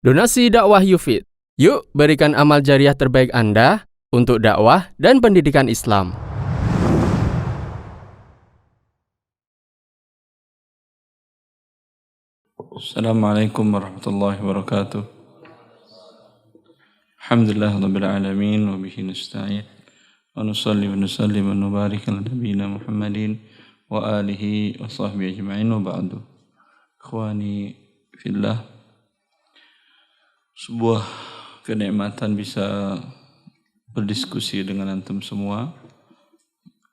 Donasi dakwah Yufid. Yuk berikan amal jariah terbaik Anda untuk dakwah dan pendidikan Islam. Assalamualaikum warahmatullahi wabarakatuh. Alhamdulillah rabbil alamin wa bihi nasta'in. Wa nusalli wa nusallim wa nubarik ala nabiyyina Muhammadin wa alihi wa sahbihi ajma'in wa ba'du. Ikhwani fillah, sebuah kenikmatan bisa berdiskusi dengan antum semua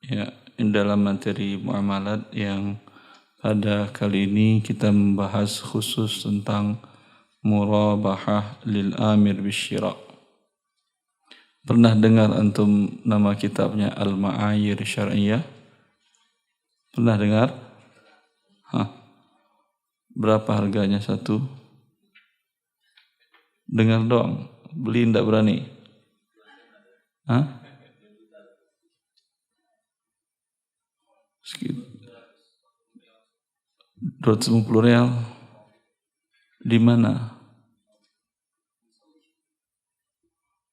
ya dalam materi muamalat yang pada kali ini kita membahas khusus tentang murabahah lil amir bisyira. Pernah dengar antum nama kitabnya Al-Ma'ayir Syar'iyyah? Pernah dengar? Berapa harganya satu? Dengar doang, beli ndak berani. 250 real. Di mana?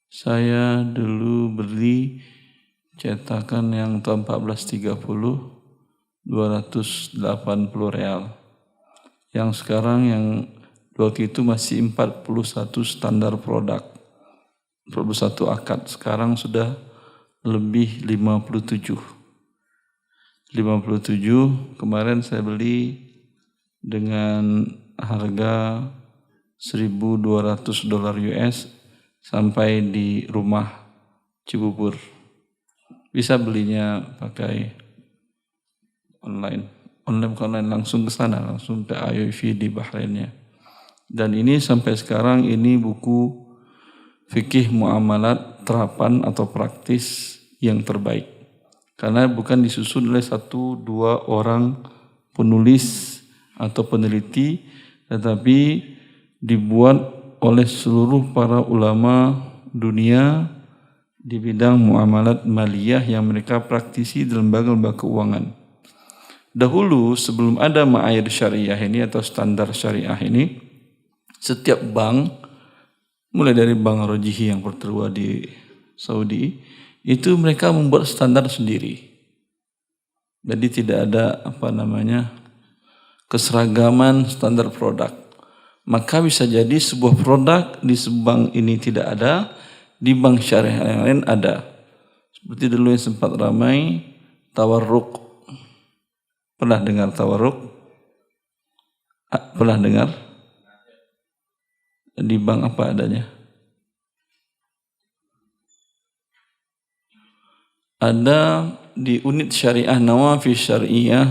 Saya dulu beli cetakan yang tahun 1430 280 real. Yang sekarang yang waktu itu masih 41 standar produk. 41 akad. Sekarang sudah lebih 57. 57 kemarin saya beli dengan harga $1.200 US sampai di rumah Cibubur. Bisa belinya pakai online. Online langsung ke sana, langsung ke IOV di Bahrainnya. Dan ini sampai sekarang ini buku fikih muamalat terapan atau praktis yang terbaik. Karena bukan disusun oleh 1-2 orang penulis atau peneliti, tetapi dibuat oleh seluruh para ulama dunia di bidang muamalat maliyah yang mereka praktisi dalam lembaga-lembaga keuangan. Dahulu sebelum ada Ma'ayir Syariah ini atau standar syariah ini, setiap bank, mulai dari Bank Rajihi yang tertua di Saudi, itu mereka membuat standar sendiri. Jadi tidak ada keseragaman standar produk. Maka bisa jadi sebuah produk di bank ini tidak ada, di bank syariah yang lain ada. Seperti dulu yang sempat ramai, tawarruk. Pernah dengar tawarruk? Pernah dengar? Di bank apa adanya? Ada di unit syariah Nawafis Syariah.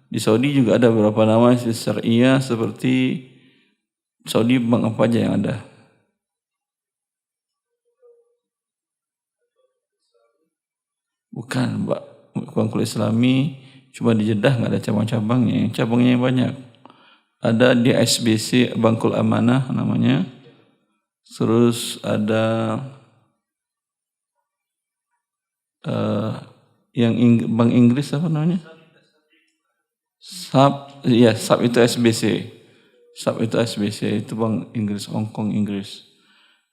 Di Saudi juga ada beberapa Nawafis Syariah seperti Saudi bank apa aja yang ada? Bukan, Bankul Islami cuma di Jeddah, nggak ada cabang-cabangnya. Cabangnya banyak. Ada di SBC Bangkul Amanah namanya. Terus ada yang Bank Inggris apa namanya? SAB itu SBC. SAB itu SBC, itu Bank Inggris, Hong Kong Inggris.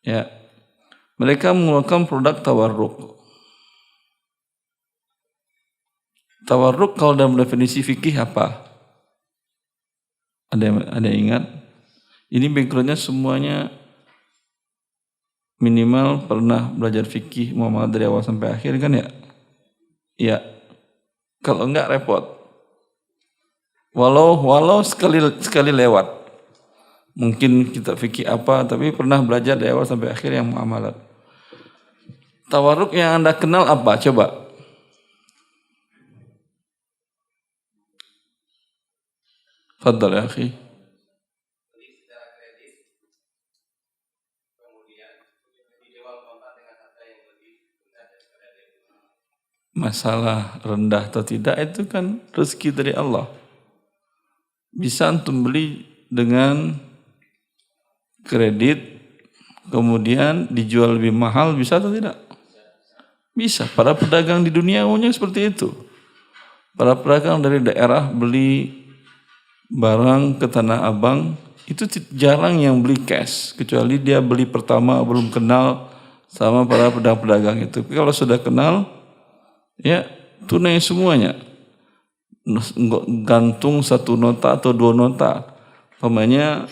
Ya. Mereka mengeluarkan produk tawarruk. Tawarruk kalau dalam definisi fikih apa? Ada yang ingat? Ini backgroundnya semuanya minimal pernah belajar fikih muamalah dari awal sampai akhir kan ya? Ya. Kalau enggak repot. Walau sekali lewat. Mungkin kita fikih apa, tapi pernah belajar dari awal sampai akhir yang muamalat. Tawarruk yang Anda kenal apa? Coba. Fadhal ya akhi. Masalah rendah atau tidak itu kan rezeki dari Allah. Bisa antum beli dengan kredit, kemudian dijual lebih mahal, bisa atau tidak? Bisa. Para pedagang di dunia umumnya seperti itu. Para pedagang dari daerah beli barang ke Tanah Abang itu jarang yang beli cash, kecuali dia beli pertama belum kenal sama para pedagang-pedagang itu. Tapi kalau sudah kenal, ya tunai semuanya. Gantung 1 nota atau 2 nota. Umpamanya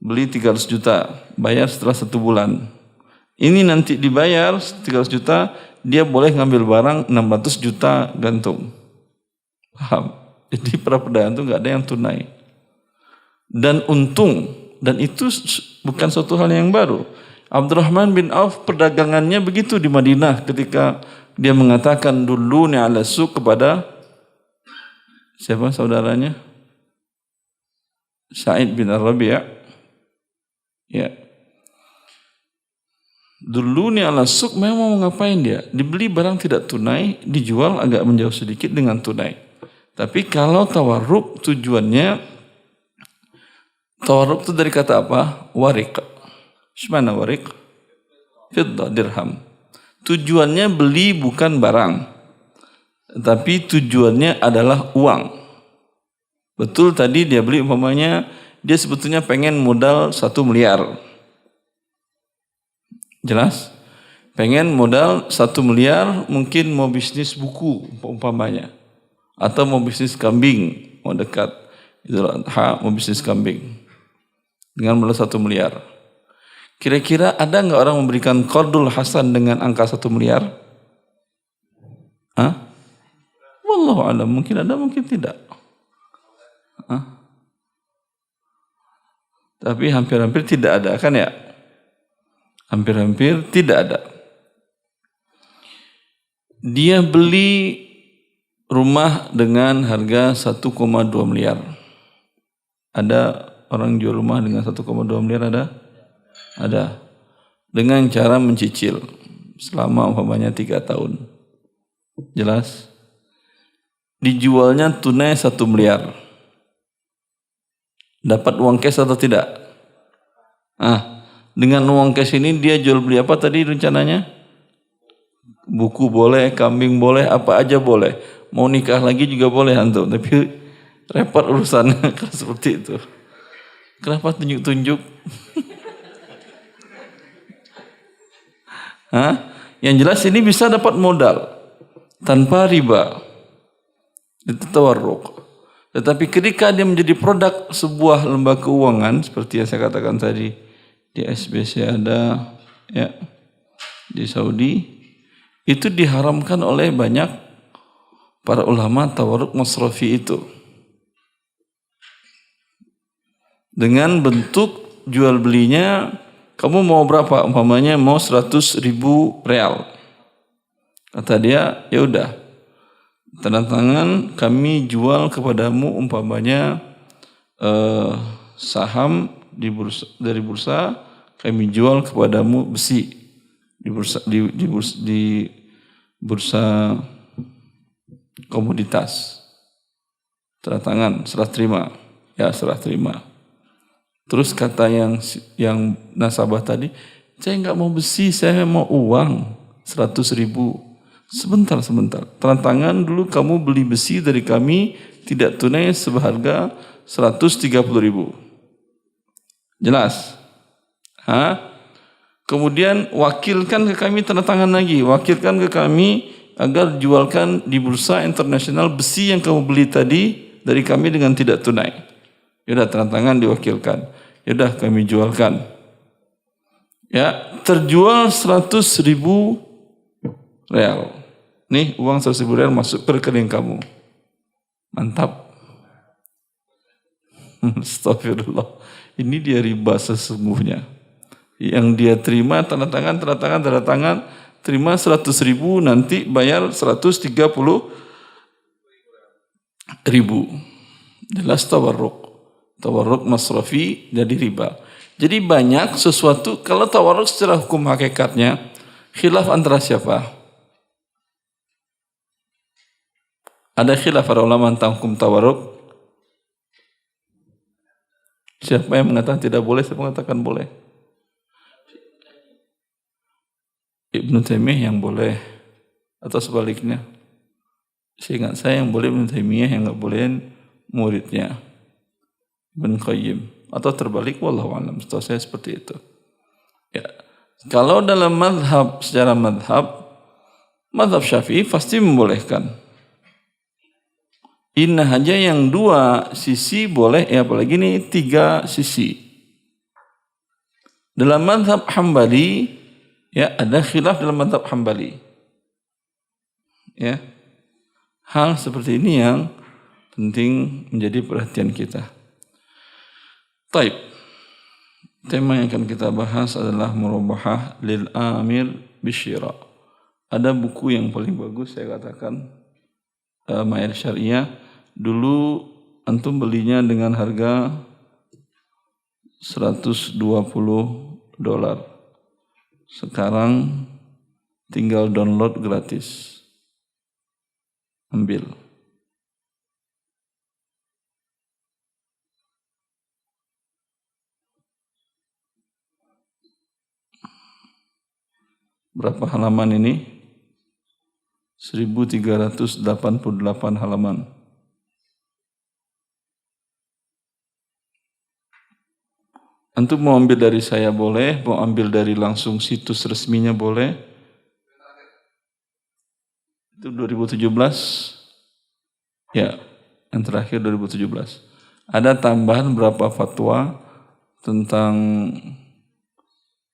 beli 300 juta, bayar setelah 1 bulan. Ini nanti dibayar 300 juta, dia boleh ngambil barang 600 juta gantung. Paham? Jadi para pedagang itu nggak ada yang tunai. Dan untung, dan itu bukan suatu hal yang baru. Abdurrahman bin Auf perdagangannya begitu di Madinah ketika dia mengatakan dulu ni ala suq kepada siapa saudaranya? Sa'id bin Ar-Rabi'. Ya. Dulu ni ala suq memang mau ngapain dia? Dibeli barang tidak tunai, dijual agak menjauh sedikit dengan tunai. Tapi kalau tawarruk tujuannya, tawarruk itu dari kata apa? Warik. Mana warik? Fiddah, dirham. Tujuannya beli bukan barang, tapi tujuannya adalah uang. Betul tadi dia beli umpamanya dia sebetulnya pengen modal 1 miliar. Jelas? Pengen modal 1 miliar, mungkin mau bisnis buku umpamanya, atau mau bisnis kambing, mau dekat Idul Adha mau bisnis kambing dengan modal 1 miliar. Kira-kira ada nggak orang memberikan qardul hasan dengan angka 1 miliar? Hah? Wallahu a'lam, mungkin ada, mungkin tidak. Hah? Tapi hampir-hampir tidak ada, kan ya? Hampir-hampir tidak ada. Dia beli rumah dengan harga 1,2 miliar. Ada orang jual rumah dengan 1,2 miliar ada? Ada. Dengan cara mencicil selama umpamanya 3 tahun. Jelas? Dijualnya tunai 1 miliar. Dapat uang cash atau tidak? Dengan uang cash ini dia jual beli apa tadi rencananya? Buku boleh, kambing boleh, apa aja boleh. Mau nikah lagi juga boleh antum, tapi repot urusannya kalau seperti itu. Kenapa tunjuk-tunjuk? Yang jelas ini bisa dapat modal tanpa riba. Itu tawarruk. Tetapi ketika dia menjadi produk sebuah lembaga keuangan seperti yang saya katakan tadi, di SBC ada, ya, di Saudi, itu diharamkan oleh banyak para ulama tawarruk masrafi itu. Dengan bentuk jual belinya, kamu mau berapa? Umpamanya mau 100.000 real. Kata dia, ya udah, tanda tangan kami jual kepadamu umpamanya saham di bursa, dari bursa kami jual kepadamu besi di bursa komoditas. Tanda tangan, serah terima. Ya, serah terima. Terus kata yang nasabah tadi, saya nggak mau besi, saya mau uang 100.000. Sebentar. Tanda tangan dulu kamu beli besi dari kami tidak tunai seharga 130.000. Jelas? Kemudian wakilkan ke kami tanda tangan lagi, wakilkan ke kami agar jualkan di bursa internasional besi yang kamu beli tadi dari kami dengan tidak tunai. Yaudah, tanda tangan diwakilkan. Yaudah, kami jualkan. Ya, terjual 100.000 real. Nih, uang 100.000 real masuk ke rekening kamu. Mantap. Astagfirullah. Ini dia riba sesungguhnya. Yang dia terima tanda tangan, terima 100.000, nanti bayar 130.000. Jelas tawarruk. Tawarruk masrafi jadi riba. Jadi banyak sesuatu, kalau tawarruk secara hukum hakikatnya khilaf antara siapa? Ada khilaf para ulama tentang hukum tawarruk. Siapa yang mengatakan tidak boleh, siapa yang mengatakan boleh? Ibnu Taimiyah yang boleh, atau sebaliknya? Seingat saya yang boleh Ibnu Taimiyah, yang nggak boleh muridnya Ibnu Qayyim. atau terbalik, wallahu a'lam. Setahu saya seperti itu. Ya. Kalau dalam madhab, secara madhab Syafi'i pasti membolehkan. Inna aja yang 2 sisi boleh, ya apalagi ini 3 sisi. Dalam madhab Hambali, ya ada khilaf dalam madhab Hambali. Ya, hal seperti ini yang penting menjadi perhatian kita. Taib. Tema yang akan kita bahas adalah murabahah lil amir bisyira. Ada buku yang paling bagus saya katakan, Ma'ir Syariah. Dulu antum belinya dengan harga $120. Sekarang tinggal download gratis. Ambil. Berapa halaman ini? 1388 halaman. Antum mau ambil dari saya boleh, mau ambil dari langsung situs resminya boleh. Itu 2017. Ya, yang terakhir 2017. Ada tambahan berapa fatwa tentang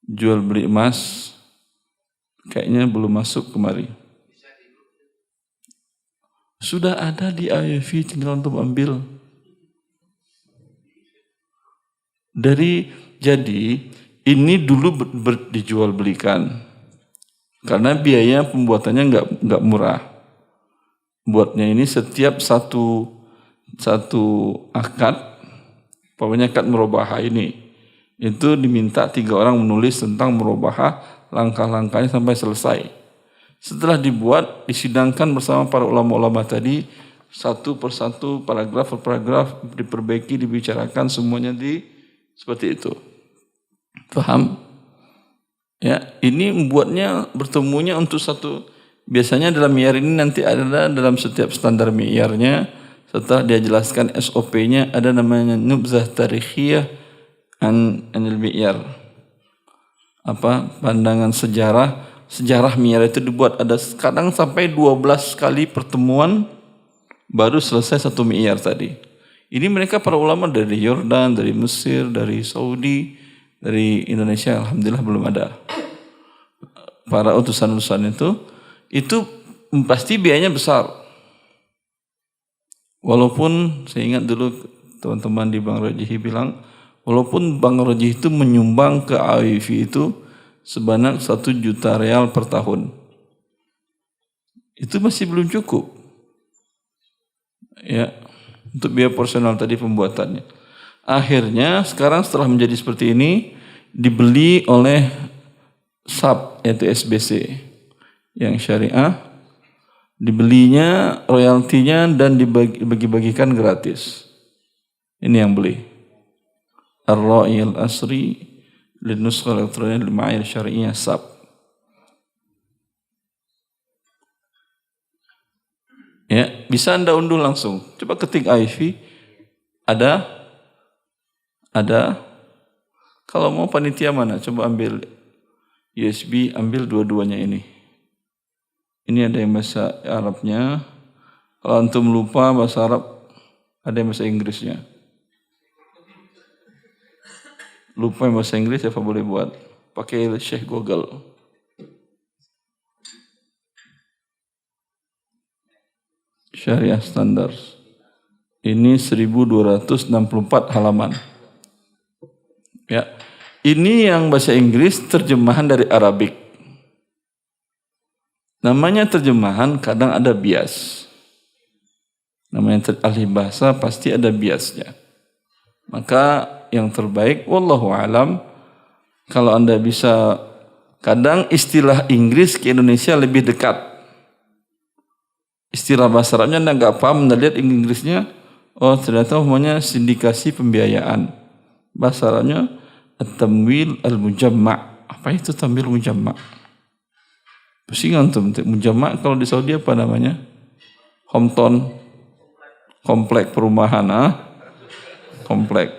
jual beli emas. Kayaknya belum masuk kemari. Sudah ada di IFV, tinggal untuk ambil. Jadi ini dulu dijual belikan. Karena biaya pembuatannya nggak murah. Buatnya ini setiap satu akad, pokoknya akad murabahah ini, itu diminta 3 orang menulis tentang murabahah, langkah-langkahnya sampai selesai. Setelah dibuat, disidangkan bersama para ulama-ulama tadi, satu persatu, paragraf per paragraf, diperbaiki, dibicarakan, semuanya seperti itu. Paham? Ya, ini membuatnya bertemunya untuk satu. Biasanya dalam mi'yar ini nanti ada dalam setiap standar mi'yarnya, setelah dia jelaskan SOP-nya, ada namanya nubzah tarikhiyah anil mi'yar. Pandangan sejarah mi'yar itu dibuat, ada kadang sampai 12 kali pertemuan baru selesai satu mi'yar tadi. Ini mereka para ulama dari Yordan, dari Mesir, dari Saudi, dari Indonesia, alhamdulillah belum ada. Para utusan-utusan itu pasti biayanya besar. Walaupun saya ingat dulu teman-teman di Bang Rajihi bilang, walaupun Bang Rajihi itu menyumbang ke AIV itu sebanyak 1 juta real per tahun, itu masih belum cukup. Ya, untuk biaya personal tadi pembuatannya. Akhirnya sekarang setelah menjadi seperti ini, dibeli oleh SAP, yaitu SBC yang syariah, dibelinya royaltinya dan dibagi-bagikan gratis. Ini yang beli. Ar-Ra'i al-Asri linuskha elektronik Ma'ir Syariah SAP. Ya, bisa Anda unduh langsung. Coba ketik IV. Ada. Kalau mau panitia mana? Coba ambil USB, ambil dua-duanya ini. Ini ada yang bahasa Arabnya. Kalau antum lupa bahasa Arab, ada yang bahasa Inggrisnya. Lupa yang bahasa Inggris, apa boleh buat? Pakai Syekh Google. Syariah Standard. Ini 1264 halaman. Ya. Ini yang bahasa Inggris terjemahan dari Arabik. Namanya terjemahan, kadang ada bias. Namanya ahli bahasa pasti ada biasnya. Maka yang terbaik, wallahu alam, kalau Anda bisa, kadang istilah Inggris ke Indonesia lebih dekat. Istilah bahasa Arabnya Anda nggak paham, Anda lihat Inggrisnya, oh ternyata namanya sindikasi pembiayaan. Bahasa Arabnya at-tamwil al-mujamma'. Apa itu tamwil mujamma'? Pusing antum, mujamma' kalau di Saudi apa namanya? Hometown, komplek perumahan, komplek.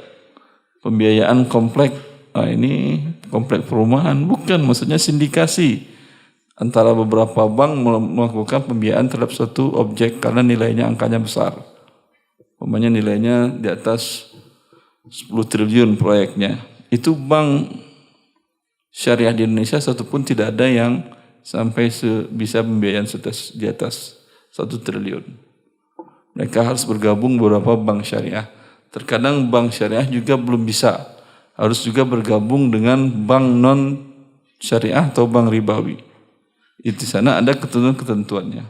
pembiayaan komplek. Ini komplek perumahan, bukan, maksudnya sindikasi antara beberapa bank melakukan pembiayaan terhadap suatu objek karena nilainya angkanya besar. Umpamanya nilainya di atas 10 triliun proyeknya. Itu bank syariah di Indonesia satupun tidak ada yang sampai bisa pembiayaan di atas 1 triliun. Mereka harus bergabung beberapa bank syariah. Terkadang bank syariah juga belum bisa. Harus juga bergabung dengan bank non syariah atau bank ribawi. Itu di sana ada ketentuan-ketentuannya.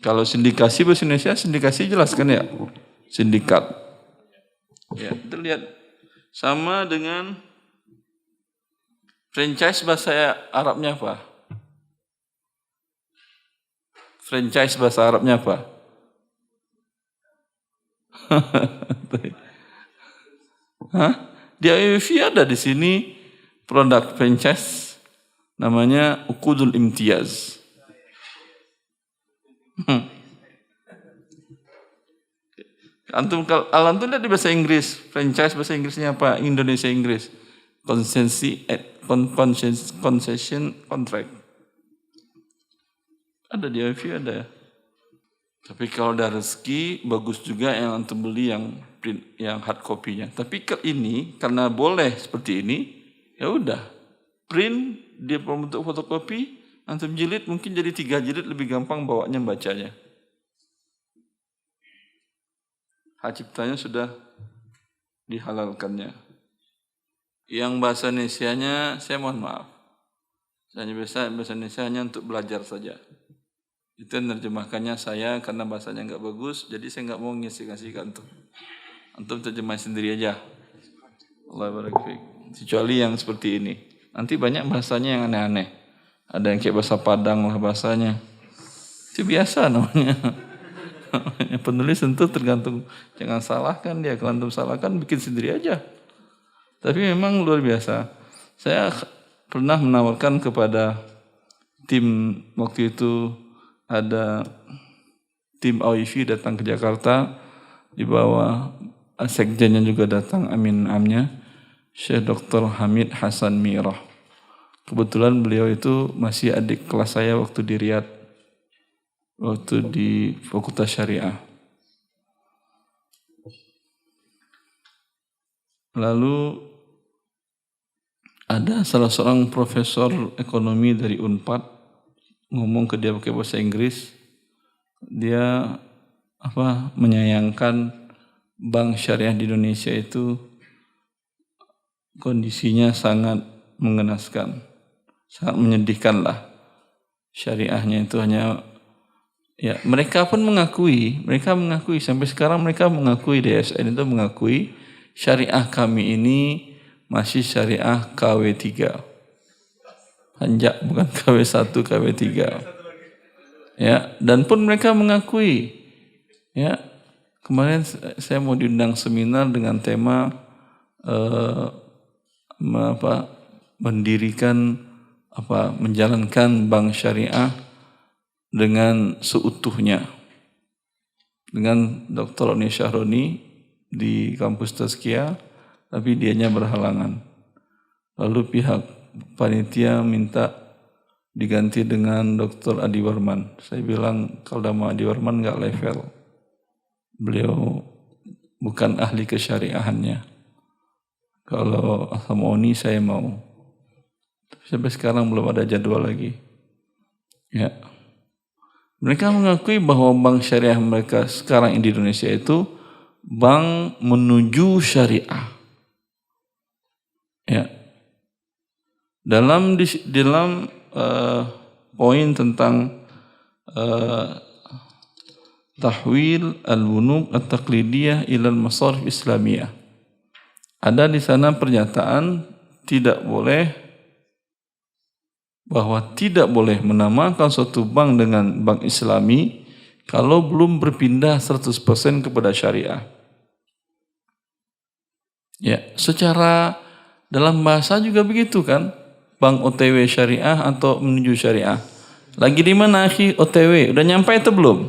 Kalau sindikasi bahasa Indonesia, sindikasi jelas kan ya? Sindikat. Ya, terlihat sama dengan franchise bahasa Arabnya apa? Franchise bahasa Arabnya apa? Hah? Di IWF ada di sini produk franchise namanya Uqudul Imtiyaz. Antum lihat di bahasa Inggris, franchise bahasa Inggrisnya apa? Indonesia Inggris. Concession contract. Ada di IWF ada ya. Tapi kalau ada rezeki bagus juga yang antum beli yang print, yang hard copy-nya. Tapi ini karena boleh seperti ini, ya udah print dia bentuk fotokopi, antum jilid mungkin jadi 3 jilid lebih gampang bawanya bacanya. Hak ciptanya sudah dihalalkannya. Yang bahasa Indonesianya saya mohon maaf. Saya biasa bahasa Indonesia hanya untuk belajar saja. Itu menerjemahkannya saya karena bahasanya enggak bagus, jadi saya enggak mau ngasih ke antum. Antum terjemah sendiri aja. Allah barik fiik. Kecuali yang seperti ini. Nanti banyak bahasanya yang aneh-aneh. Ada yang kayak bahasa Padang lah bahasanya. Itu biasa namanya. Penulis tentu tergantung, jangan salahkan dia. Kalau antum salahkan bikin sendiri aja. Tapi memang luar biasa. Saya pernah menawarkan kepada tim waktu itu, ada tim AWIFI datang ke Jakarta, di bawah sekjennya juga datang, amin amnya, Syekh Dr. Hamid Hasan Mirah. Kebetulan beliau itu masih adik kelas saya waktu di Riyadh, waktu di Fakultas Syariah. Lalu ada salah seorang profesor ekonomi dari Unpad ngomong ke dia pakai bahasa Inggris, dia menyayangkan bank syariah di Indonesia itu kondisinya sangat mengenaskan, sangat menyedihkan lah. Syariahnya itu hanya, ya mereka pun mengakui sampai sekarang mereka mengakui, DSN itu mengakui syariah kami ini masih syariah KW3. Hanjak, bukan KW1, KW3. Ya, dan pun mereka mengakui. Ya, kemarin saya mau diundang seminar dengan tema menjalankan bank syariah dengan seutuhnya. Dengan Dr. Roni Syahroni di kampus Tazkiyah, tapi dianya berhalangan. Lalu pihak panitia minta diganti dengan Dr. Adi Warman. Saya bilang kalau nama Adi Warman enggak level. Beliau bukan ahli kesyariahannya. Kalau sama Oni saya mau. Sampai sekarang belum ada jadwal lagi. Ya. Mereka mengakui bahwa bank syariah mereka sekarang di Indonesia itu bank menuju syariah. Ya. Dalam poin tentang tahwil al-bunuk at-taqlidiyah ila al-masarif islamiyah, ada di sana pernyataan bahwa tidak boleh menamakan suatu bank dengan bank Islami kalau belum berpindah 100% kepada syariah. Ya, secara dalam bahasa juga begitu kan? Bank OTW syariah atau menuju syariah. Lagi di mana akhi OTW? Udah nyampe itu belum?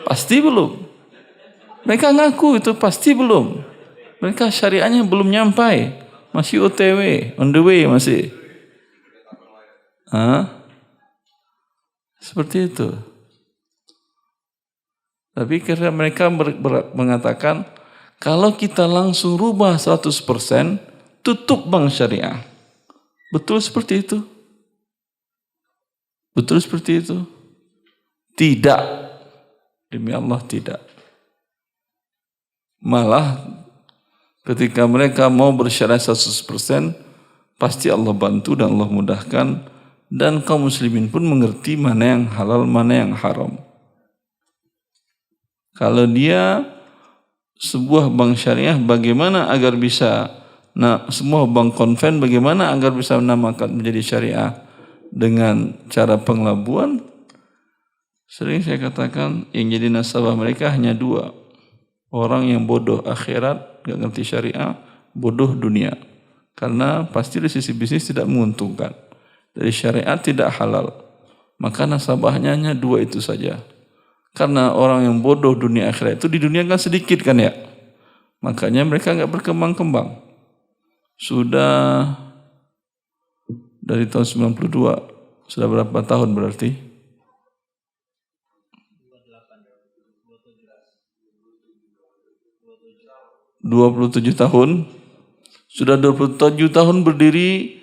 Pasti belum. Mereka ngaku itu pasti belum. Mereka syariahnya belum nyampai, masih OTW, on the way masih. Seperti itu. Tapi karena mereka mengatakan, kalau kita langsung rubah 100%, tutup bank syariah. Betul seperti itu? Betul seperti itu? Tidak. Demi Allah tidak. Malah ketika mereka mau bersyariah 100%, pasti Allah bantu dan Allah mudahkan, dan kaum muslimin pun mengerti mana yang halal, mana yang haram. Kalau dia sebuah bank syariah, bagaimana agar bisa, semua bank konven bagaimana agar bisa menamakan menjadi syariah dengan cara pengelabuan? Sering saya katakan, yang jadi nasabah mereka hanya dua. Orang yang bodoh akhirat, gak ngerti syariah, bodoh dunia. Karena pasti dari sisi bisnis tidak menguntungkan. Dari syariat tidak halal. Maka nasabahnya hanya dua itu saja. Karena orang yang bodoh dunia akhirat itu di dunia kan sedikit kan ya. Makanya mereka gak berkembang-kembang. Sudah dari tahun 92, sudah berapa tahun berarti? 27 tahun. Sudah 27 tahun berdiri,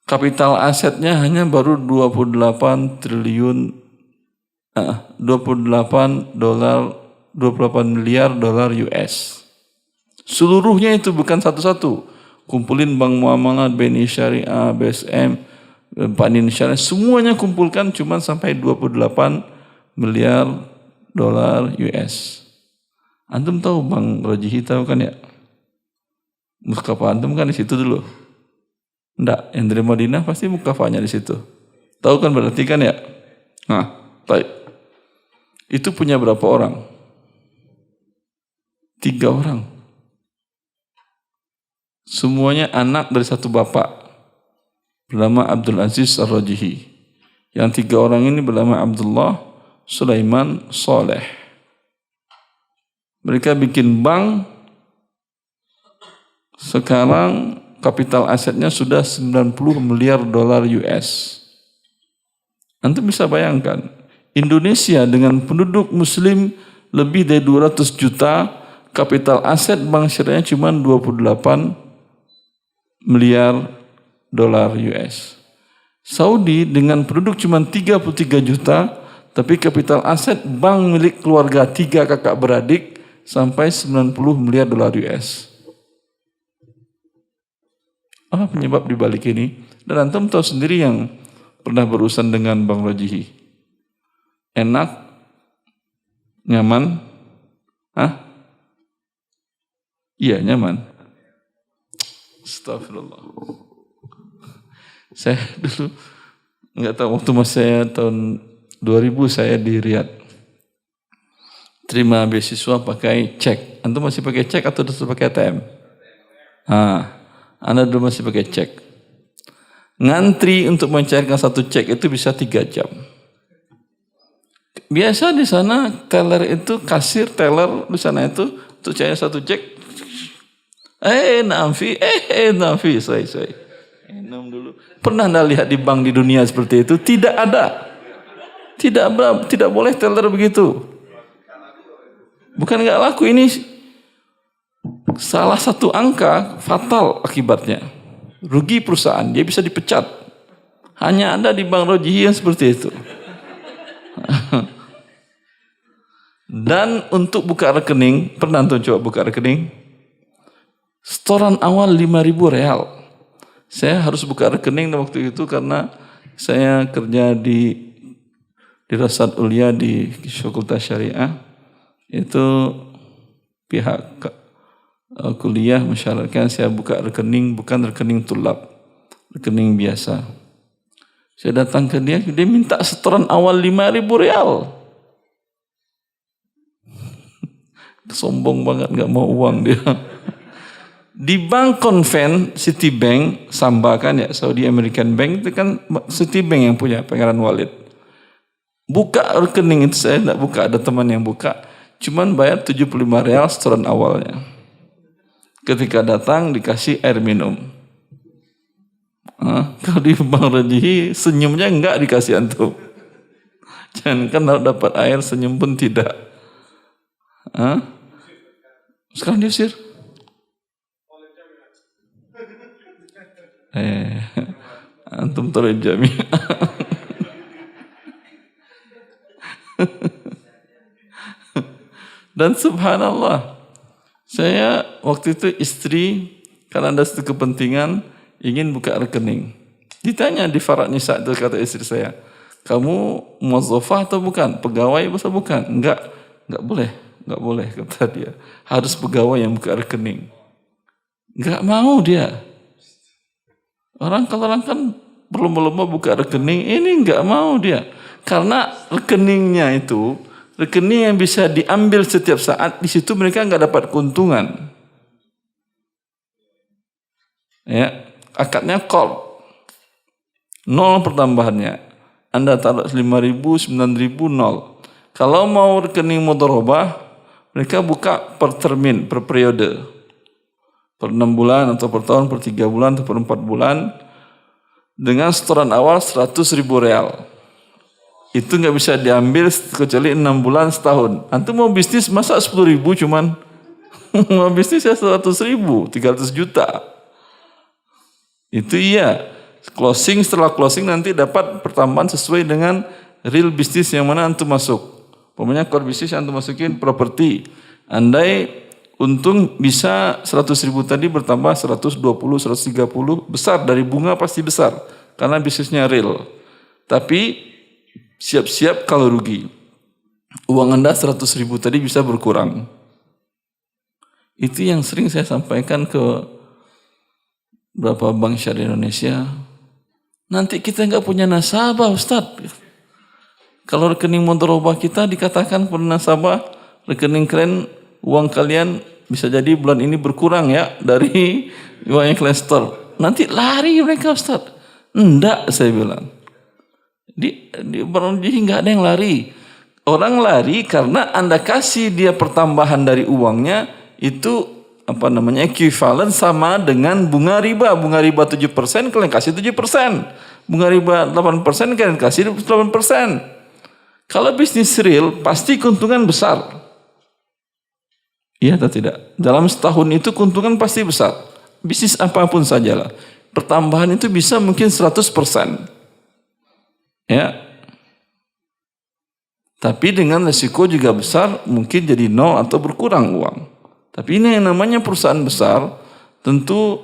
kapital asetnya hanya baru 28 miliar dolar US. Seluruhnya itu bukan satu-satu. Kumpulin Bank Muamalah, BNI Syariah, BSM, Panin Syariah, semuanya kumpulkan cuma sampai 28 miliar dolar US. Antum tahu Bang Rojihi tahu kan ya? Muskafah antum kan di situ dulu. Enggak, yang dari Madinah pasti mukafahnya di situ. Tahu kan berarti kan ya? Nah, baik. Itu punya berapa orang? 3 orang. Semuanya anak dari satu bapak. Bernama Abdul Aziz Ar-Rajihi. Yang 3 orang ini bernama Abdullah, Sulaiman, Saleh. Mereka bikin bank, sekarang kapital asetnya sudah 90 miliar dolar US. Antum bisa bayangkan, Indonesia dengan penduduk muslim lebih dari 200 juta, kapital aset bank syariah cuma 28 miliar dolar US. Saudi dengan penduduk cuma 33 juta, tapi kapital aset bank milik keluarga 3 kakak beradik sampai 90 miliar dolar US. Apa penyebab dibalik ini? Dan antum tahu sendiri yang pernah berurusan dengan Bang Rojihi. Enak, nyaman, iya nyaman. Astagfirullah. Saya dulu nggak tahu waktu saya tahun 2000 saya di Riyadh. Terima beasiswa pakai cek. Antum masih pakai cek atau sudah pakai ATM? Anda dulu masih pakai cek. Ngantri untuk mencairkan satu cek itu bisa 3 jam. Biasa di sana teller itu, kasir teller di sana itu untuk cair satu cek. Nafi, saya. Minum dulu. Pernah Anda lihat di bank di dunia seperti itu? Tidak ada. Tidak boleh teller begitu. Bukan nggak laku, ini salah satu angka fatal akibatnya. Rugi perusahaan, dia bisa dipecat. Hanya ada di Bank Rojihi yang seperti itu. Dan untuk buka rekening, pernah tuh coba buka rekening? Setoran awal 5.000 real. Saya harus buka rekening waktu itu karena saya kerja di Dirasat Ulia di Fakultas Syariah. Itu pihak kuliah mensyaratkan saya buka rekening, bukan rekening tulab, rekening biasa. Saya datang ke dia minta setoran awal 5.000 real. Sombong banget, nggak mau uang dia. Di bank konven Citibank, Samba kan ya, Saudi American Bank itu kan Citibank yang punya, Pangeran Walid. Buka rekening itu saya tidak buka, ada teman yang buka. Cuman bayar 75 real setoran awalnya. ketika datang dikasih air minum. Kalau di Bang Rajihi senyumnya enggak dikasih antum. Jangan kan dapat air senyum pun tidak. Sekarang diusir. Antum terjami. Dan subhanallah, saya waktu itu istri karena ada satu kepentingan ingin buka rekening. Ditanya di Farak Nisa itu, kata istri saya, kamu muazzafah atau bukan? Pegawai atau bukan? Enggak boleh kata dia. Harus pegawai yang buka rekening. Enggak mau dia. Orang kan berlomba-lomba buka rekening, ini enggak mau dia. Karena rekeningnya itu rekening yang bisa diambil setiap saat, di situ mereka enggak dapat keuntungan. Ya, akadnya call. 0 pertambahannya. Anda taruh 5.000, 9.000, 0. Kalau mau rekening mudharabah, mereka buka per termin, per periode. Per 6 bulan, atau per tahun, per 3 bulan, atau per 4 bulan. Dengan setoran awal 100.000 real. Itu nggak bisa diambil kecuali 6 bulan, setahun. Antum mau bisnis masa 10.000 cuman? Mau bisnis ya 100.000, 300 juta. Itu iya. Closing, setelah closing nanti dapat pertambahan sesuai dengan real bisnis yang mana antum masuk. Pokoknya core bisnis yang antum masukin properti. Andai untung bisa 100.000 tadi bertambah 120, 130, besar dari bunga pasti besar karena bisnisnya real. Tapi siap-siap kalau rugi. Uang Anda 100.000 tadi bisa berkurang. Itu yang sering saya sampaikan ke beberapa bank syariah Indonesia. Nanti kita nggak punya nasabah, Ustadz. Kalau rekening mudharabah kita dikatakan nasabah, rekening kalian, uang kalian bisa jadi bulan ini berkurang ya dari uang yang kalian store. Nanti lari mereka, Ustadz. Enggak, saya bilang. Di Rajihi nggak ada yang lari. Orang lari karena Anda kasih dia pertambahan dari uangnya itu ekuivalen sama dengan bunga riba. Bunga riba 7%, kalian kasih 7%. Bunga riba 8%, kalian kasih 8%. Kalau bisnis real, pasti keuntungan besar. Iya atau tidak? Dalam setahun itu keuntungan pasti besar. Bisnis apapun sajalah. Pertambahan itu bisa mungkin 100%. Ya. Tapi dengan resiko juga besar, mungkin jadi 0 atau berkurang uang. Tapi ini yang namanya perusahaan besar, tentu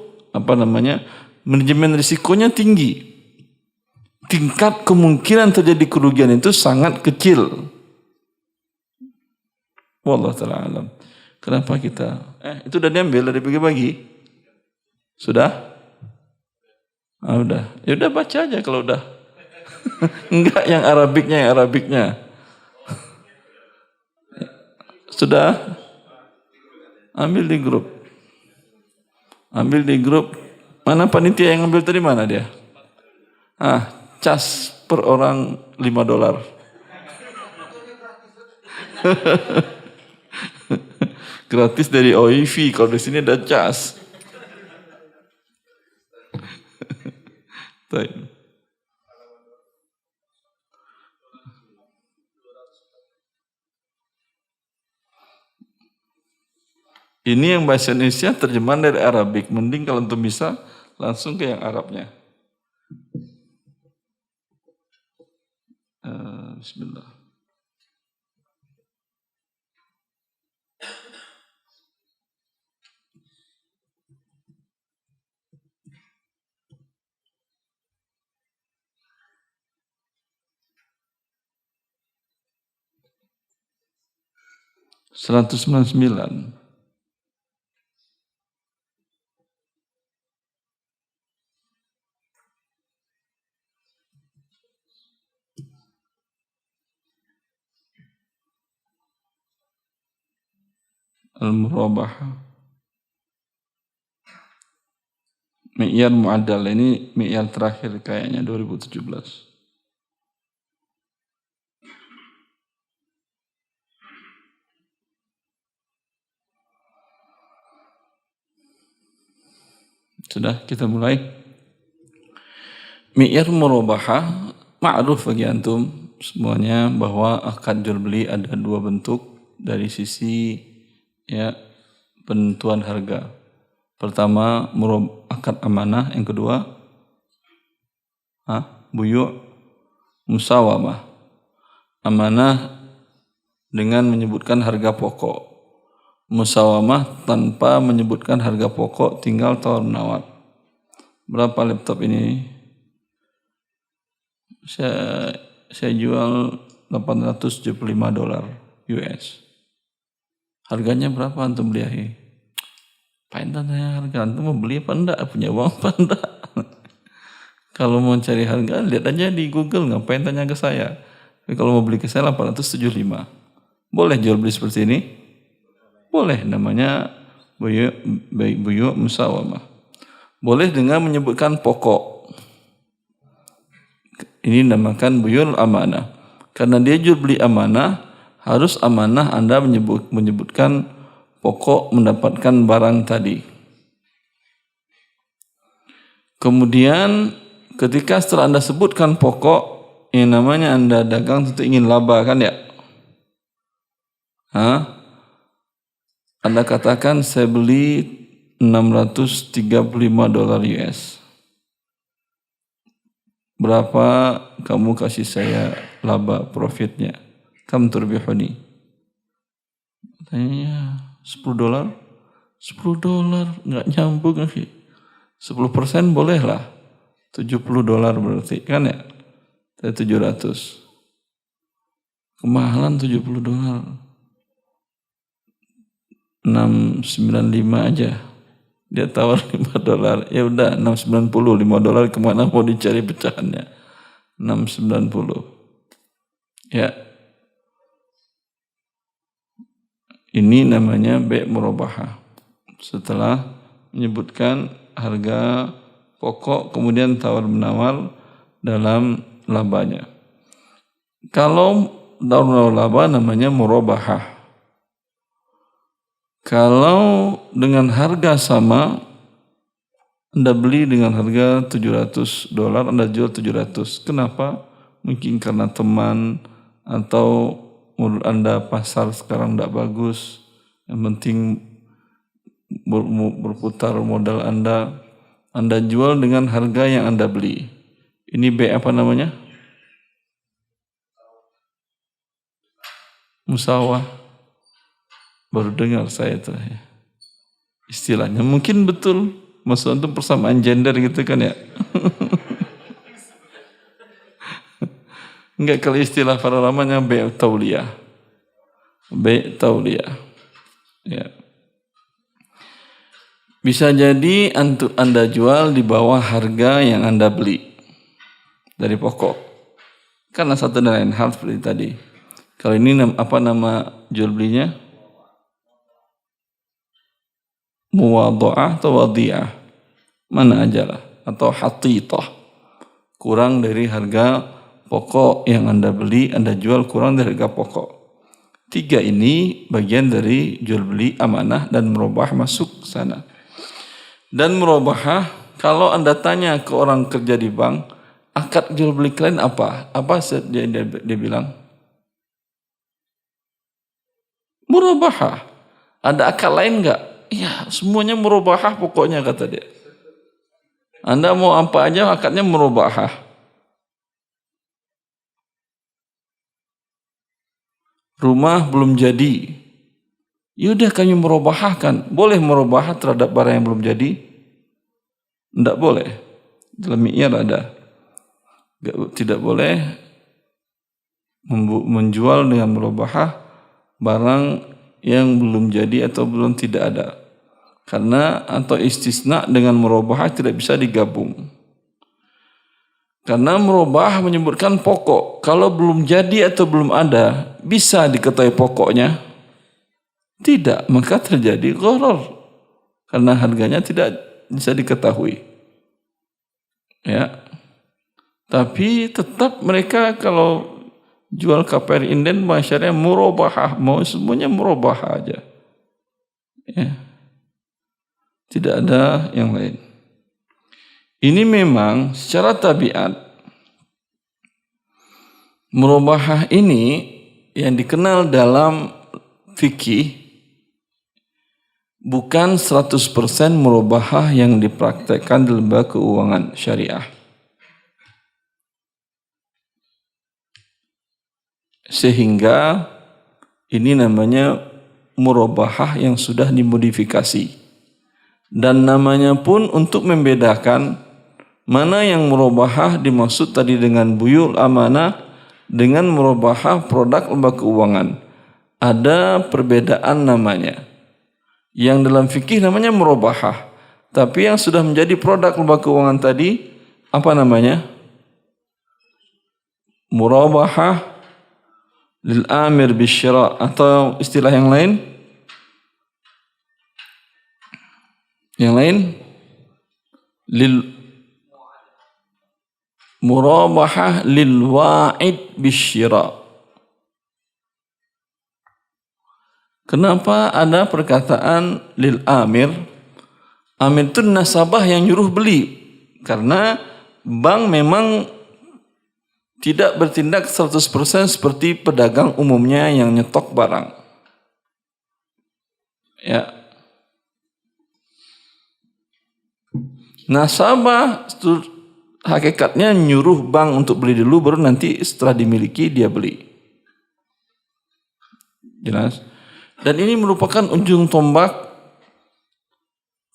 manajemen risikonya tinggi. Tingkat kemungkinan terjadi kerugian itu sangat kecil. Wallahu ta'ala alam. Kenapa kita? Itu udah diambil, udah dibagi-bagi? Sudah? Udah. Ya udah baca aja kalau udah. Enggak yang Arabiknya. Sudah? Ambil di grup. Mana panitia yang ambil tadi, mana dia? Cas per orang $5. Gratis dari OIV, kalau di sini ada cas. Ini yang bahasa Indonesia terjemahan dari Arabik. Mending kalau untuk bisa langsung ke yang Arabnya. Bismillah. $199. Al-Murabahah. Mi'yar Mu'adal, ini mi'yar terakhir kayaknya 2017. Sudah, kita mulai. Mi'yar murabahah ma'ruf bagi antum semuanya bahwa akad jual beli ada dua bentuk dari sisi ya penentuan harga. Pertama akad amanah, yang kedua buyu' musawamah. Amanah dengan menyebutkan harga pokok. Musawamah tanpa menyebutkan harga pokok, tinggal tawar menawar. Berapa laptop ini? Saya jual $875 US. Harganya berapa antum beli? Pain tanya harga, antum mau beli apa enggak? Punya uang apa enggak? Kalau mau cari harga, lihat aja di Google, ngapain tanya ke saya? Tapi kalau mau beli ke saya 875. Boleh jual beli seperti ini? Boleh, namanya buyu' musawamah. Boleh dengan menyebutkan pokok. Ini namakan buyul amanah. Karena dia jual beli amanah, harus amanah Anda menyebutkan pokok mendapatkan barang tadi. Kemudian ketika setelah Anda sebutkan pokok, yang namanya Anda dagang tentu ingin laba kan ya? Anda katakan saya beli $635 US. Berapa kamu kasih saya laba profitnya? Kam turbihuni? Tanya $10. $10 nggak nyambung lagi. 10% boleh lah. $70 berarti kan ya? Saya 700. Kemahalan $70. 695 aja. Dia tawar $5. Ya udah 690, $5 kemana mau dicari pecahannya? 690. Ya. Ini namanya bai' murabahah. Setelah menyebutkan harga pokok kemudian tawar menawar dalam labanya. Kalau tawar menawar laba namanya murabahah. Kalau dengan harga sama, Anda beli dengan harga $700, Anda jual 700. Kenapa? Mungkin karena teman atau menurut Anda pasar sekarang tidak bagus. Yang penting berputar modal Anda. Anda jual dengan harga yang Anda beli. Ini bai' apa namanya? Musawah. Baru dengar saya itu istilahnya. Mungkin betul. Maksud itu persamaan gender gitu kan ya. Enggak, kalau istilah para lamanya bai' tauliyah. Bai' tauliyah. Ya. Bisa jadi Anda jual di bawah harga yang Anda beli dari pokok. Karena satu dan lain hal seperti tadi. Kalau ini apa nama jual belinya? Muwadha'ah atau wadhi'ah, mana aja lah, atau hatitah, kurang dari harga pokok yang Anda beli, Anda jual kurang dari harga pokok. 3 ini bagian dari jual beli amanah dan murabahah masuk sana. Dan murabahah, kalau Anda tanya ke orang kerja di bank, akad jual beli kalian apa? Apa dia bilang? Murabahah. Ada akad lain enggak? Iya, semuanya murabahah pokoknya kata dia. Anda mau apa aja akadnya murabahah. Rumah belum jadi. Yaudah kami murabahahkan. Boleh murabahah terhadap barang yang belum jadi? Tidak boleh. Dalam mi'yar ada. Tidak boleh menjual dengan murabahah barang yang belum jadi atau belum tidak ada. Karena atau istisna dengan murabahah tidak bisa digabung. Karena murabahah menyebutkan pokok. Kalau belum jadi atau belum ada, bisa diketahui pokoknya? Tidak, maka terjadi gharar. Karena harganya tidak bisa diketahui. Ya. Tapi tetap mereka kalau jual KPR inden masyarakat murabahah, mau semuanya murabahah aja. Ya. Tidak ada yang lain. Ini memang secara tabiat murabahah ini yang dikenal dalam fikih bukan 100% murabahah yang dipraktekkan di lembaga keuangan syariah. Sehingga ini namanya murabahah yang sudah dimodifikasi. Dan namanya pun untuk membedakan mana yang murabahah dimaksud tadi dengan buyul amanah dengan murabahah produk lembaga keuangan. Ada perbedaan namanya. Yang dalam fikih namanya murabahah. Tapi yang sudah menjadi produk lembaga keuangan tadi, apa namanya? Murabahah lil amir bisyira, atau istilah yang lain? Yang lain? Lil murabahah lil wa'id bisyira. Kenapa ada perkataan lil amir? Amir itu nasabah yang nyuruh beli. Karena bank memang tidak bertindak 100% seperti pedagang umumnya yang nyetok barang. Ya. Nasabah hakikatnya nyuruh bank untuk beli dulu, baru nanti setelah dimiliki dia beli. Jelas? Dan ini merupakan ujung tombak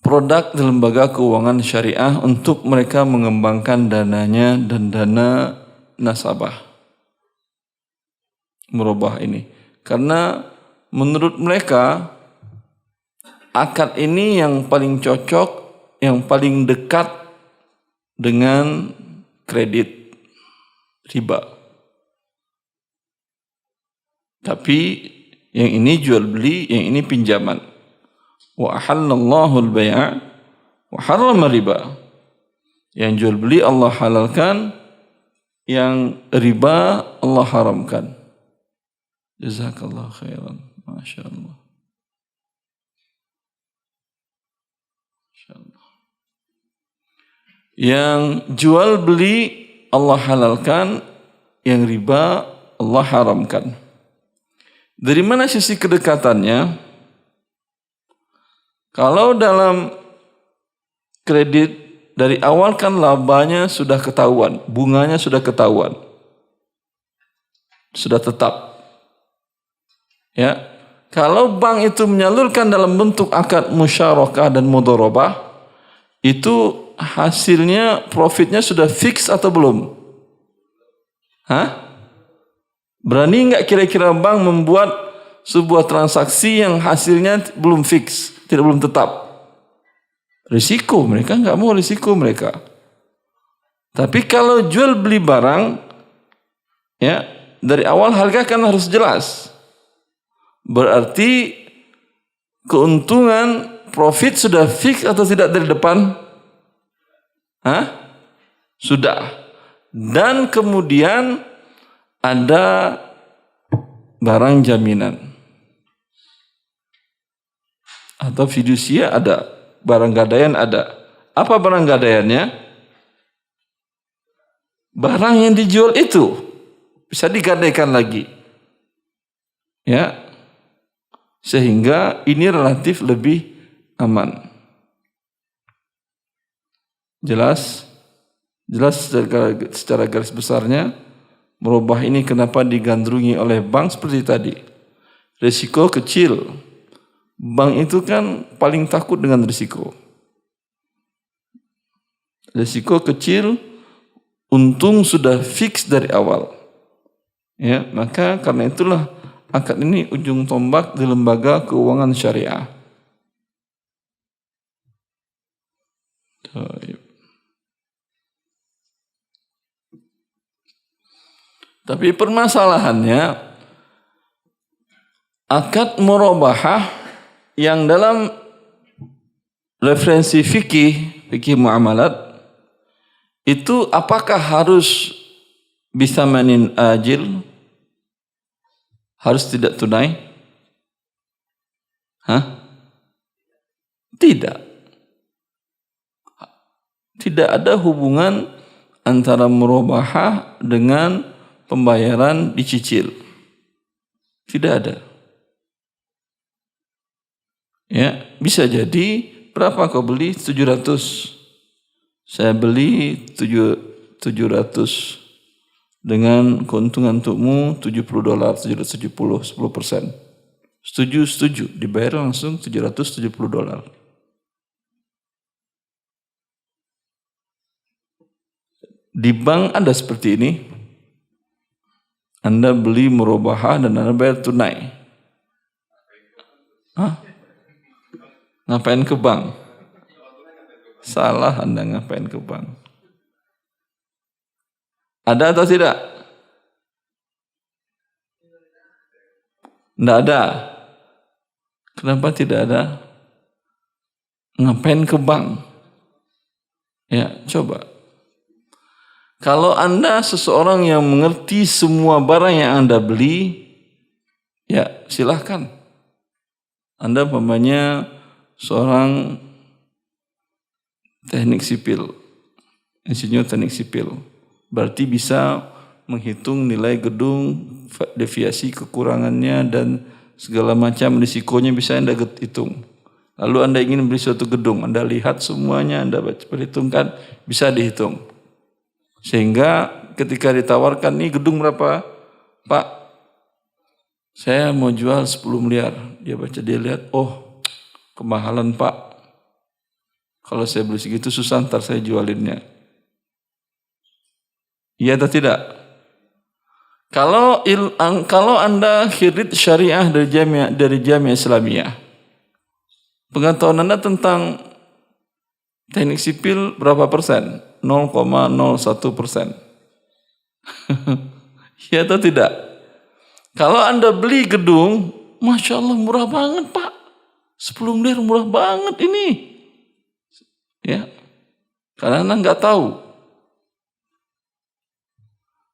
produk di lembaga keuangan syariah untuk mereka mengembangkan dananya dan dana nasabah. Murabahah ini. Karena menurut mereka akad ini yang paling cocok, yang paling dekat dengan kredit riba. Tapi yang ini jual beli, yang ini pinjaman. Wa ahallallahu al-bai'a wa harrama riba. Yang jual beli Allah halalkan, yang riba Allah haramkan. Jazakallahu khairan. Masya Allah. Masya Allah. Yang jual beli Allah halalkan, yang riba Allah haramkan. Dari mana sisi kedekatannya? Kalau dalam kredit dari awal kan labanya sudah ketahuan, bunganya sudah ketahuan, sudah tetap. Ya, kalau bank itu menyalurkan dalam bentuk akad musyarakah dan mudharabah, itu hasilnya, profitnya sudah fix atau belum? Hah? Berani nggak kira-kira bank membuat sebuah transaksi yang hasilnya belum fix, belum tetap? Risiko, mereka nggak mau risiko mereka. Tapi kalau jual beli barang, ya dari awal harga kan harus jelas. Berarti keuntungan, profit sudah fix atau tidak dari depan? Hah? Sudah. Dan kemudian ada barang jaminan atau fidusia, ada barang gadaian, ada. Apa barang gadaiannya? Barang yang dijual itu bisa digadaikan lagi, ya, sehingga ini relatif lebih aman. Jelas secara garis besarnya. Merubah ini kenapa digandrungi oleh bank seperti tadi. Risiko kecil. Bank itu kan paling takut dengan risiko. Risiko kecil, untung sudah fix dari awal. Ya, maka karena itulah akad ini ujung tombak di lembaga keuangan syariah. Tapi permasalahannya, akad murabahah yang dalam referensi fikih muamalat, itu apakah harus bisa manin ajil? Harus tidak tunai? Hah? Tidak. Tidak ada hubungan antara murabahah dengan pembayaran dicicil. Tidak ada. Ya, bisa jadi berapa kau beli? 700. Saya beli 700 dengan keuntungan untukmu $70, 770, 10%. Setuju, dibayar langsung $770. Di bank ada seperti ini. Anda beli murabahah dan Anda bayar tunai. Hah? Ngapain ke bank? Salah Anda ngapain ke bank. Ada atau tidak? Tidak ada. Kenapa tidak ada? Ngapain ke bank? Ya, coba. Kalau Anda seseorang yang mengerti semua barang yang Anda beli, ya silahkan. Anda umpamanya seorang teknik sipil, insinyur teknik sipil, berarti bisa menghitung nilai gedung, deviasi kekurangannya dan segala macam risikonya bisa Anda hitung. Lalu Anda ingin beli suatu gedung, Anda lihat semuanya, Anda perhitungkan, bisa dihitung. Sehingga ketika ditawarkan, nih gedung berapa? Pak, saya mau jual 10 miliar. Dia lihat, oh kemahalan Pak. Kalau saya beli segitu susah ntar saya jualinnya. Iya atau tidak? Kalau Anda khirit syariah dari Jamiah Islamiyah, pengetahuan Anda tentang teknik sipil berapa persen? 0,01%. Ya atau tidak? Kalau Anda beli gedung, Masya Allah murah banget Pak. 10 miliar murah banget ini. Ya, karena Anda nggak tahu.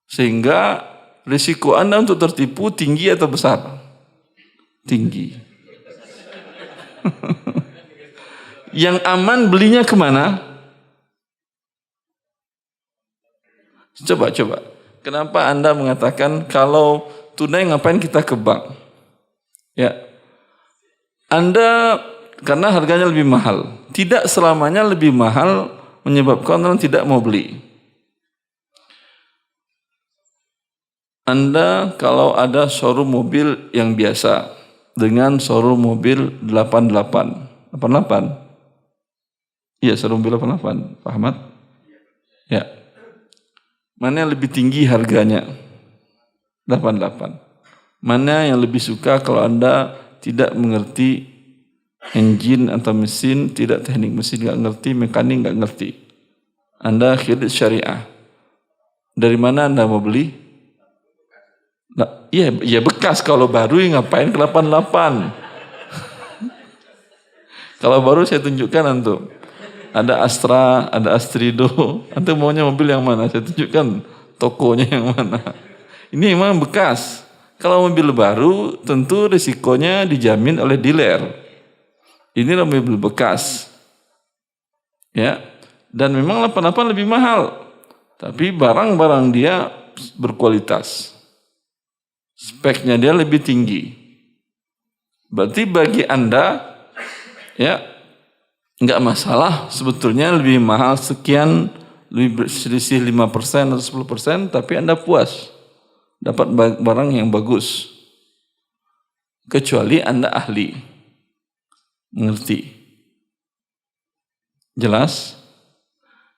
Sehingga risiko Anda untuk tertipu tinggi atau besar? Tinggi. Yang aman belinya kemana? Coba. Kenapa Anda mengatakan kalau tunai ngapain kita ke bank? Ya. Anda karena harganya lebih mahal. Tidak selamanya lebih mahal menyebabkan orang tidak mau beli. Anda kalau ada showroom mobil yang biasa dengan showroom mobil 88. Iya, showroom mobil 88. Pak Ahmad? Ya. Mana yang lebih tinggi harganya? 88. Mana yang lebih suka kalau Anda tidak mengerti engine atau mesin, tidak teknik mesin, nggak ngerti, mekanik nggak ngerti. Anda khirit syariah. Dari mana Anda mau beli? Nah, iya bekas. Kalau baru ngapain ke 88? Kalau baru saya tunjukkan antum. Ada Astra, ada Astrido. Antum maunya mobil yang mana? Saya tunjukkan tokonya yang mana. Ini memang bekas. Kalau mobil baru tentu risikonya dijamin oleh dealer. Ini mobil bekas. Ya. Dan memang 88 lebih mahal. Tapi barang-barang dia berkualitas. Speknya dia lebih tinggi. Berarti bagi Anda, ya, enggak masalah sebetulnya lebih mahal sekian, lebih selisih 5% atau 10%, tapi Anda puas. Dapat barang yang bagus. Kecuali Anda ahli. Mengerti. Jelas?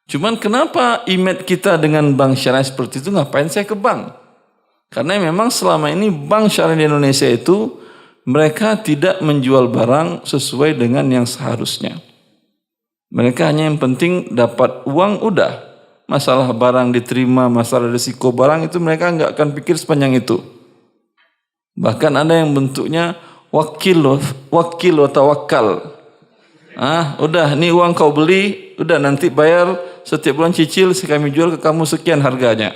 Cuman kenapa image kita dengan bank syariah seperti itu, ngapain saya ke bank? Karena memang selama ini bank syariah di Indonesia itu mereka tidak menjual barang sesuai dengan yang seharusnya. Mereka hanya yang penting dapat uang udah. Masalah barang diterima, masalah risiko barang itu mereka nggak akan pikir sepanjang itu. Bahkan ada yang bentuknya wakil atau wakal. Udah nih uang kau beli, udah nanti bayar setiap bulan cicil, kami jual ke kamu sekian harganya.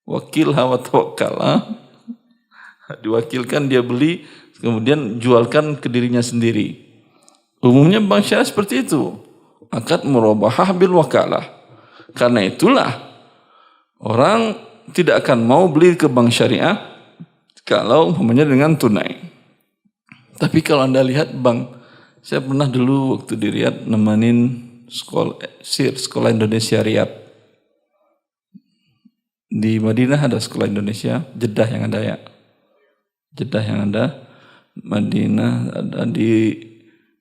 Wakil wa tawakkal. Diwakilkan dia beli, kemudian jualkan ke dirinya sendiri. Umumnya bank syariah seperti itu. akad murabahah bil wakalah. Karena itulah orang tidak akan mau beli ke bank syariah kalau umpamanya dengan tunai. Tapi kalau Anda lihat bank, saya pernah dulu waktu di Riyadh nemenin sekolah Indonesia Riyadh. Di Madinah ada sekolah Indonesia, Jeddah yang ada ya. Jeddah yang ada, Madinah ada, di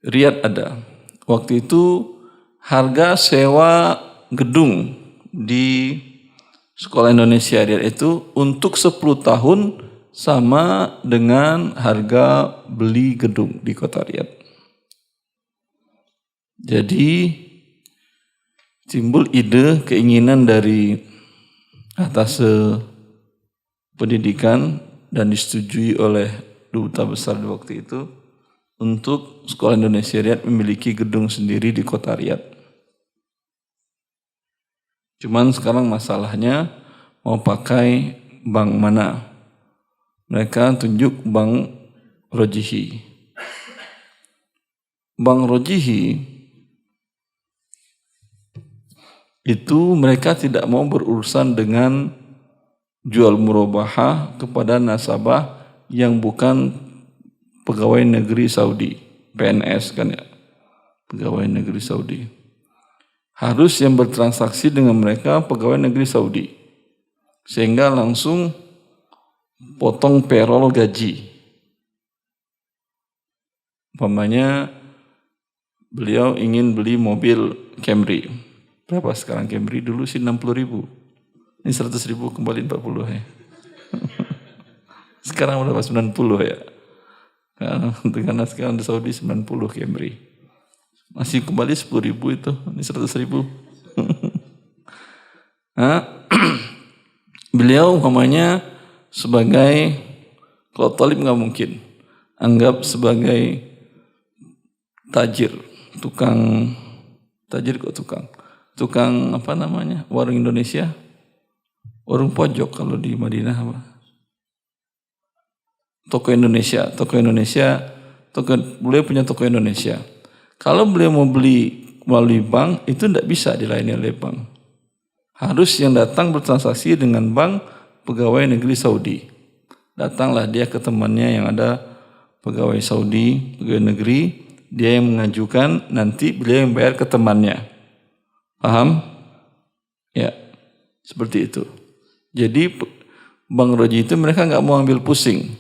Riyadh ada. Waktu itu harga sewa gedung di sekolah Indonesia Riyadh itu untuk 10 tahun sama dengan harga beli gedung di kota Riyadh. Jadi timbul ide, keinginan dari atas pendidikan dan disetujui oleh duta besar di waktu itu untuk sekolah Indonesia Riyadh memiliki gedung sendiri di kota Riyadh. Cuman sekarang masalahnya mau pakai bank mana? Mereka tunjuk Bank Rojihi. Bank Rojihi itu mereka tidak mau berurusan dengan jual murabahah kepada nasabah yang bukan pegawai negeri Saudi, PNS kan ya, pegawai negeri Saudi. Harus yang bertransaksi dengan mereka pegawai negeri Saudi, sehingga langsung potong payroll gaji. Umpamanya beliau ingin beli mobil Camry. Berapa sekarang Camry? Dulu sih 60.000. Ini 100.000 kembali 40 ya. Sekarang udah 90 ya. Karena sekarang di Saudi 90 Camry. Masih kembali 10.000 itu. Ini 100.000. Nah, beliau umpamanya sebagai, kalau talib nggak mungkin, anggap sebagai tajir, tukang apa namanya, warung Indonesia, warung pojok kalau di Madinah apa? Toko Indonesia, beliau punya toko Indonesia. Kalau beliau mau beli melalui bank, itu tidak bisa dilayani oleh bank. Harus yang datang bertransaksi dengan bank pegawai negeri Saudi. Datanglah dia ke temannya yang ada pegawai Saudi, pegawai negeri, dia yang mengajukan, nanti beliau yang bayar ke temannya. Paham? Ya, seperti itu. Jadi Bank Roji itu mereka nggak mau ambil pusing.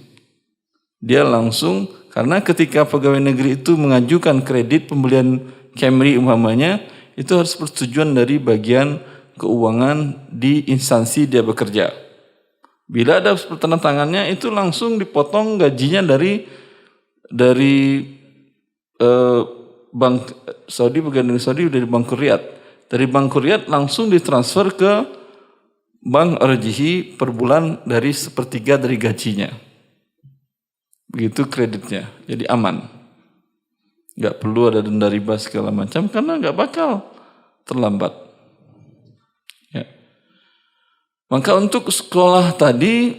Dia langsung, karena ketika pegawai negeri itu mengajukan kredit pembelian Camry umpamanya, itu harus persetujuan dari bagian keuangan di instansi dia bekerja. Bila ada pertandatangannya, itu langsung dipotong gajinya dari Bank Saudi, pegawai negeri Saudi dari Bank Riyadh. Dari Bank Riyadh langsung ditransfer ke Bank Rojihi per bulan dari 1/3 dari gajinya. Begitu kreditnya, jadi aman. Nggak perlu ada denda riba segala macam karena nggak bakal terlambat. Ya. Maka untuk sekolah tadi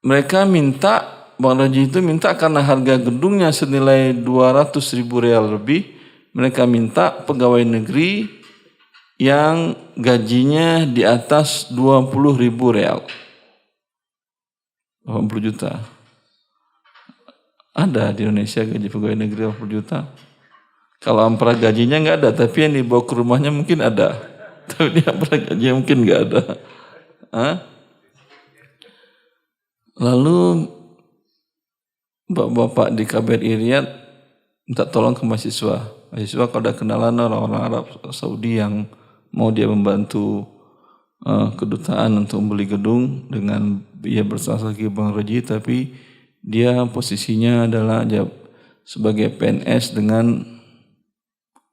mereka minta, Bang Raji itu minta karena harga gedungnya senilai 200.000 rial lebih, mereka minta pegawai negeri yang gajinya di atas 20.000 rial. 80 juta. Ada di Indonesia gaji pegawai negeri 80 juta. Kalau ampera gajinya nggak ada, tapi yang dibawa ke rumahnya mungkin ada. Tapi dia ampera gajinya mungkin nggak ada. Lalu bapak-bapak di KBRI Riyadh minta tolong ke mahasiswa. Mahasiswa kalau ada kenalan orang-orang Arab Saudi yang mau dia membantu kedutaan untuk membeli gedung dengan dia bertransaksi ke Bank Roji, tapi dia posisinya adalah sebagai PNS dengan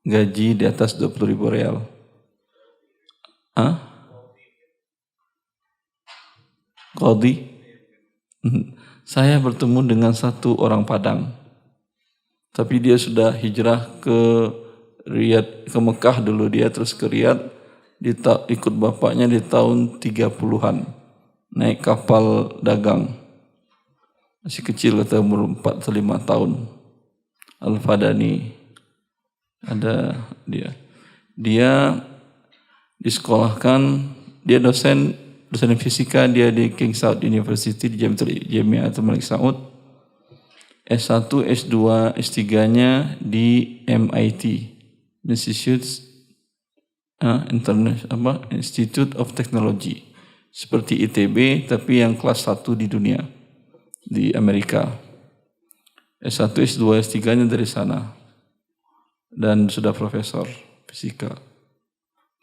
gaji di atas 20.000 rial. Qadhi? Saya bertemu dengan satu orang Padang, tapi dia sudah hijrah ke Riyadh, ke Mekah dulu dia, terus ke Riyadh, ikut bapaknya di tahun 30-an, naik kapal dagang. Masih kecil, kata umur 4-5 tahun. Al-Fadani. Ada dia. Dia disekolahkan, dia dosen fisika, dia di King Saud University di Jamiatul Malik Saud. S1, S2, S3-nya di MIT, Institute of Technology. Seperti ITB tapi yang kelas 1 di dunia, di Amerika. S1, S2, S3-nya dari sana. Dan sudah profesor fisika.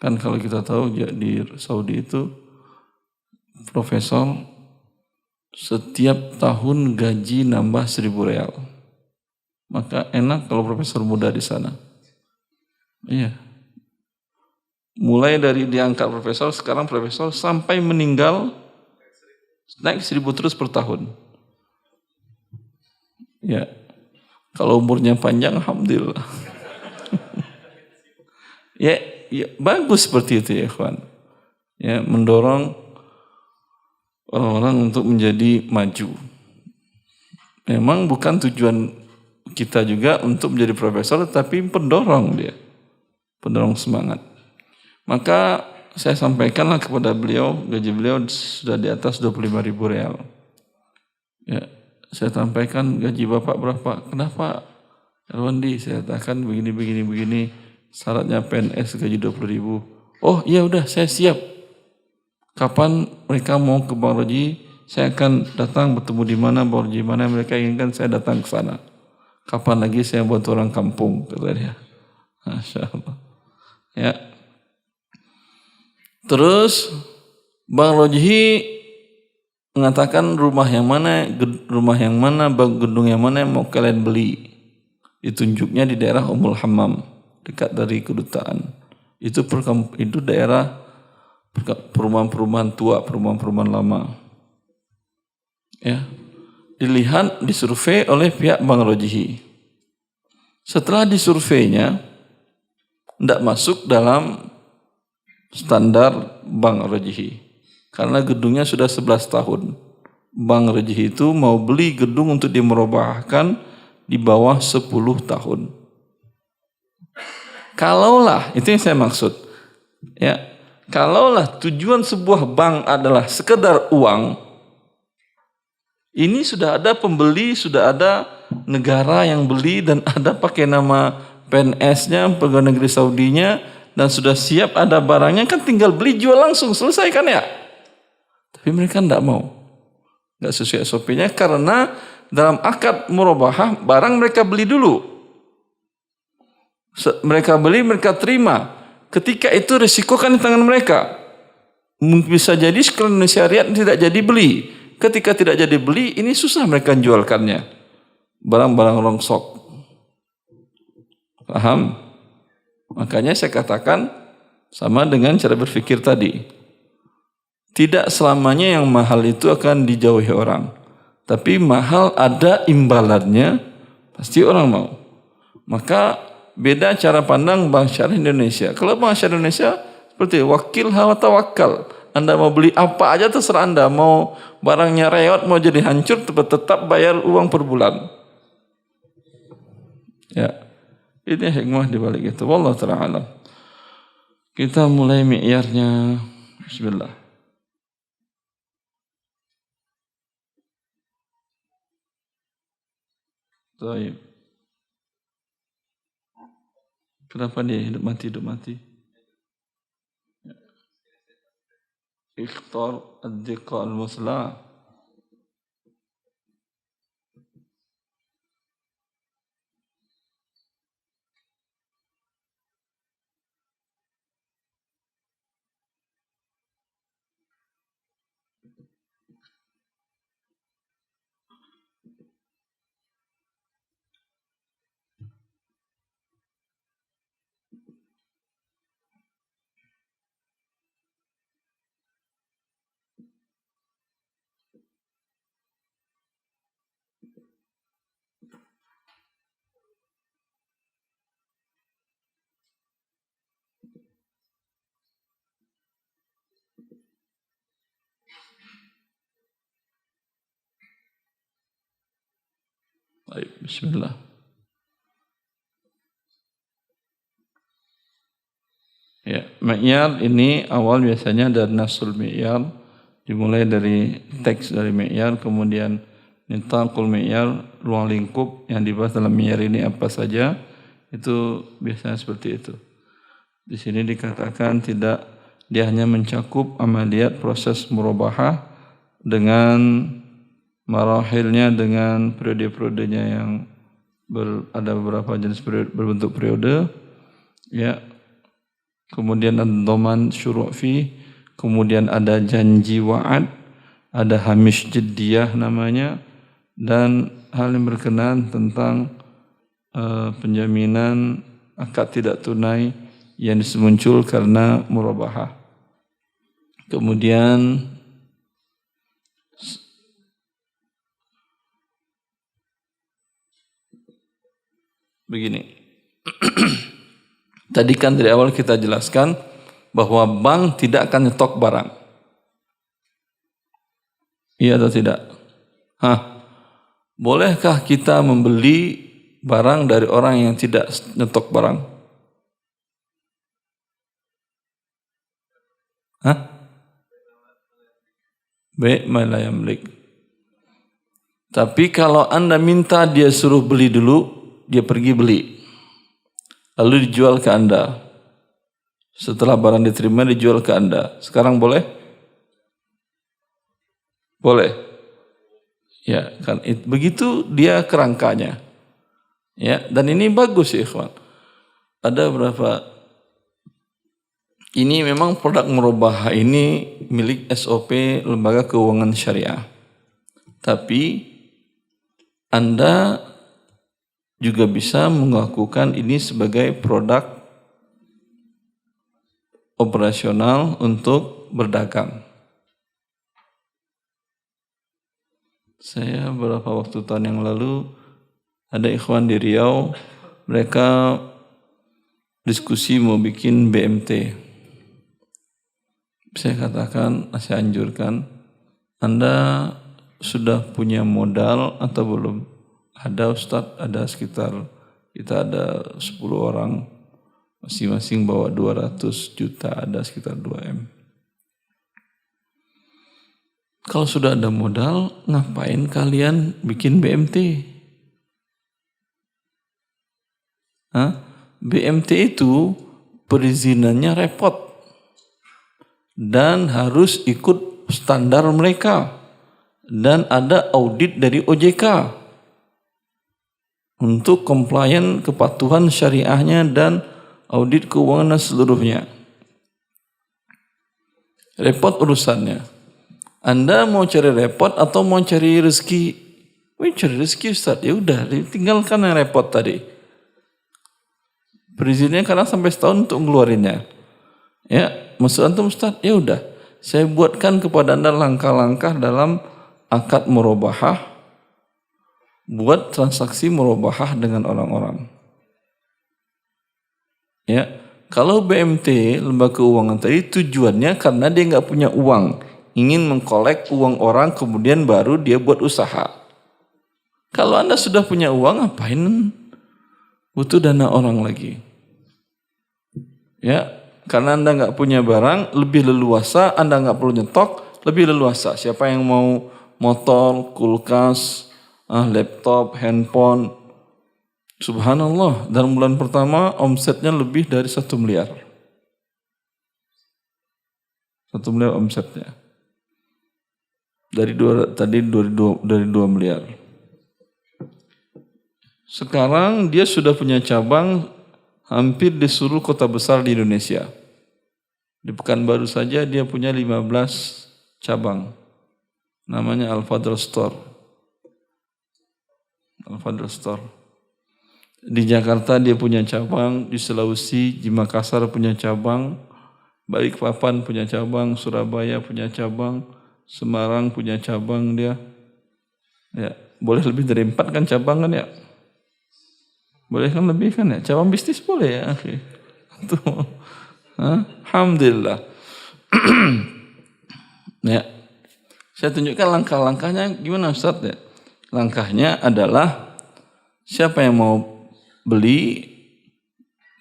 Kan kalau kita tahu di Saudi itu profesor setiap tahun gaji nambah 1.000 real. Maka enak kalau profesor muda di sana. Iya. Mulai dari diangkat profesor, sekarang profesor sampai meninggal naik 1.000 terus per tahun. Ya. Kalau umurnya panjang, alhamdulillah. ya, bagus seperti itu ya, kawan. Ya, mendorong orang-orang untuk menjadi maju. Memang bukan tujuan kita juga untuk menjadi profesor, tapi pendorong dia. Pendorong semangat. Maka saya sampaikanlah kepada beliau, gaji beliau sudah di atas 25.000 real. Ya, saya sampaikan gaji bapak berapa? Kenapa Erwandi? Saya katakan begini. Syaratnya PNS gaji 20.000. Oh iya udah, saya siap. Kapan mereka mau ke Bang Roji, saya akan datang bertemu di mana, Bang Roji mana mereka inginkan, saya datang ke sana. Kapan lagi saya buat orang kampung, kata dia. Masya Allah. Ya. Terus Bang Roji mengatakan rumah yang mana, gedung yang mana yang mau kalian beli. Ditunjuknya di daerah Ummul Hammam, dekat dari kedutaan. Itu daerah perumahan-perumahan tua, perumahan-perumahan lama. Ya. Dilihat, disurvei oleh pihak Bang Rojihi. Setelah disurveinya, tidak masuk dalam standar Bang Rojihi. Karena gedungnya sudah 11 tahun. Bang Rojihi itu mau beli gedung untuk dimerubahkan di bawah 10 tahun. Kalaulah, itu yang saya maksud. Ya. Kalaulah tujuan sebuah bank adalah sekedar uang, ini sudah ada pembeli, sudah ada negara yang beli dan ada pakai nama PNS-nya, pegawai negeri Saudinya, dan sudah siap ada barangnya, kan tinggal beli jual langsung, selesai kan ya? Tapi mereka tidak mau. Tidak sesuai SOP-nya karena dalam akad murabahah barang mereka beli dulu. Mereka beli, mereka terima. Ketika itu risiko kan di tangan mereka. Bisa jadi sekalian syariat tidak jadi beli. Ketika tidak jadi beli, ini susah mereka jualkannya. Barang-barang rongsok. Paham? Makanya saya katakan sama dengan cara berpikir tadi. Tidak selamanya yang mahal itu akan dijauhi orang. Tapi mahal ada imbalannya, pasti orang mau. Maka beda cara pandang Bank Syariah Indonesia. Kalau Bank Syariah Indonesia seperti wakil hawa tawakal. Anda mau beli apa aja terserah Anda. Mau barangnya reot, mau jadi hancur, tetap bayar uang per bulan. Ya, ini hikmah di balik itu. Wallahu ta'ala alam. Kita mulai mi'yarnya. Bismillah. Baik. Kenapa dia hidup mati? Ikhtar ad-diqa al-musla. Baik, bismillah. Ya, mi'yar ini awal biasanya dari nasul mi'yar, dimulai dari teks dari mi'yar, kemudian nitaqul mi'yar, ruang lingkup yang dibahas dalam mi'yar ini apa saja, itu biasanya seperti itu. Di sini dikatakan tidak, dia hanya mencakup amaliyat proses murabahah dengan marahilnya, dengan periode-periodenya yang ada beberapa jenis periode, berbentuk periode, ya. Kemudian ada doman syuru'fi, kemudian ada janji wa'ad, ada hamish jiddiyah namanya, dan hal yang berkenaan tentang penjaminan akad tidak tunai yang muncul karena murabahah. Kemudian begini. Tadi kan dari awal kita jelaskan bahwa bank tidak akan nyetok barang. Iya atau tidak? Bolehkah kita membeli barang dari orang yang tidak nyetok barang? Baik, la yamlik. Tapi kalau Anda minta dia suruh beli dulu, dia pergi beli. Lalu dijual ke Anda. Setelah barang diterima dijual ke Anda. Sekarang boleh? Boleh. Ya, kan begitu dia kerangkanya. Ya, dan ini bagus ya, ikhwan. Ada berapa? Ini memang produk murabahah ini milik SOP Lembaga Keuangan Syariah. Tapi Anda juga bisa mengakukan ini sebagai produk operasional untuk berdagang. Saya beberapa waktu tahun yang lalu ada ikhwan di Riau, mereka diskusi mau bikin BMT. Saya katakan, saya anjurkan, Anda sudah punya modal atau belum? Ada Ustadz, ada sekitar, kita ada 10 orang, masing-masing bawa 200 juta, ada sekitar 2M. Kalau sudah ada modal, ngapain kalian bikin BMT? BMT itu perizinannya repot dan harus ikut standar mereka dan ada audit dari OJK untuk compliant kepatuhan syariahnya dan audit keuangan seluruhnya. Repot urusannya. Anda mau cari repot atau mau cari rezeki? Cari rezeki Ustaz. Ya udah, tinggalkan yang repot tadi. Perizinnya karena sampai setahun untuk ngeluarinnya. Ya, maksud antum Ustaz, ya udah. Saya buatkan kepada Anda langkah-langkah dalam akad murabahah, buat transaksi murabahah dengan orang-orang. Ya, kalau BMT lembaga keuangan tadi tujuannya karena dia nggak punya uang, ingin mengkolek uang orang kemudian baru dia buat usaha. Kalau Anda sudah punya uang, ngapain butuh dana orang lagi? Ya, karena Anda nggak punya barang, lebih leluasa, Anda nggak perlu nyetok, lebih leluasa. Siapa yang mau motor, kulkas, laptop, handphone, subhanallah, dalam bulan pertama omsetnya lebih dari 1 miliar. 1 miliar omsetnya. Dari 2 miliar. Sekarang dia sudah punya cabang hampir di seluruh kota besar di Indonesia. Di Pekanbaru saja dia punya 15 cabang. Namanya Al-Fadl Store. Al-Fadl Store. Di Jakarta dia punya cabang, di Sulawesi, di Makassar punya cabang, Balikpapan punya cabang, Surabaya punya cabang, Semarang punya cabang dia. Ya, boleh lebih dari 4 kan cabang kan ya? Boleh kan lebih kan ya? Cabang bisnis boleh ya, akhi. Tuh. Alhamdulillah. Ya. Saya tunjukkan langkah-langkahnya gimana Ustaz ya? Langkahnya adalah siapa yang mau beli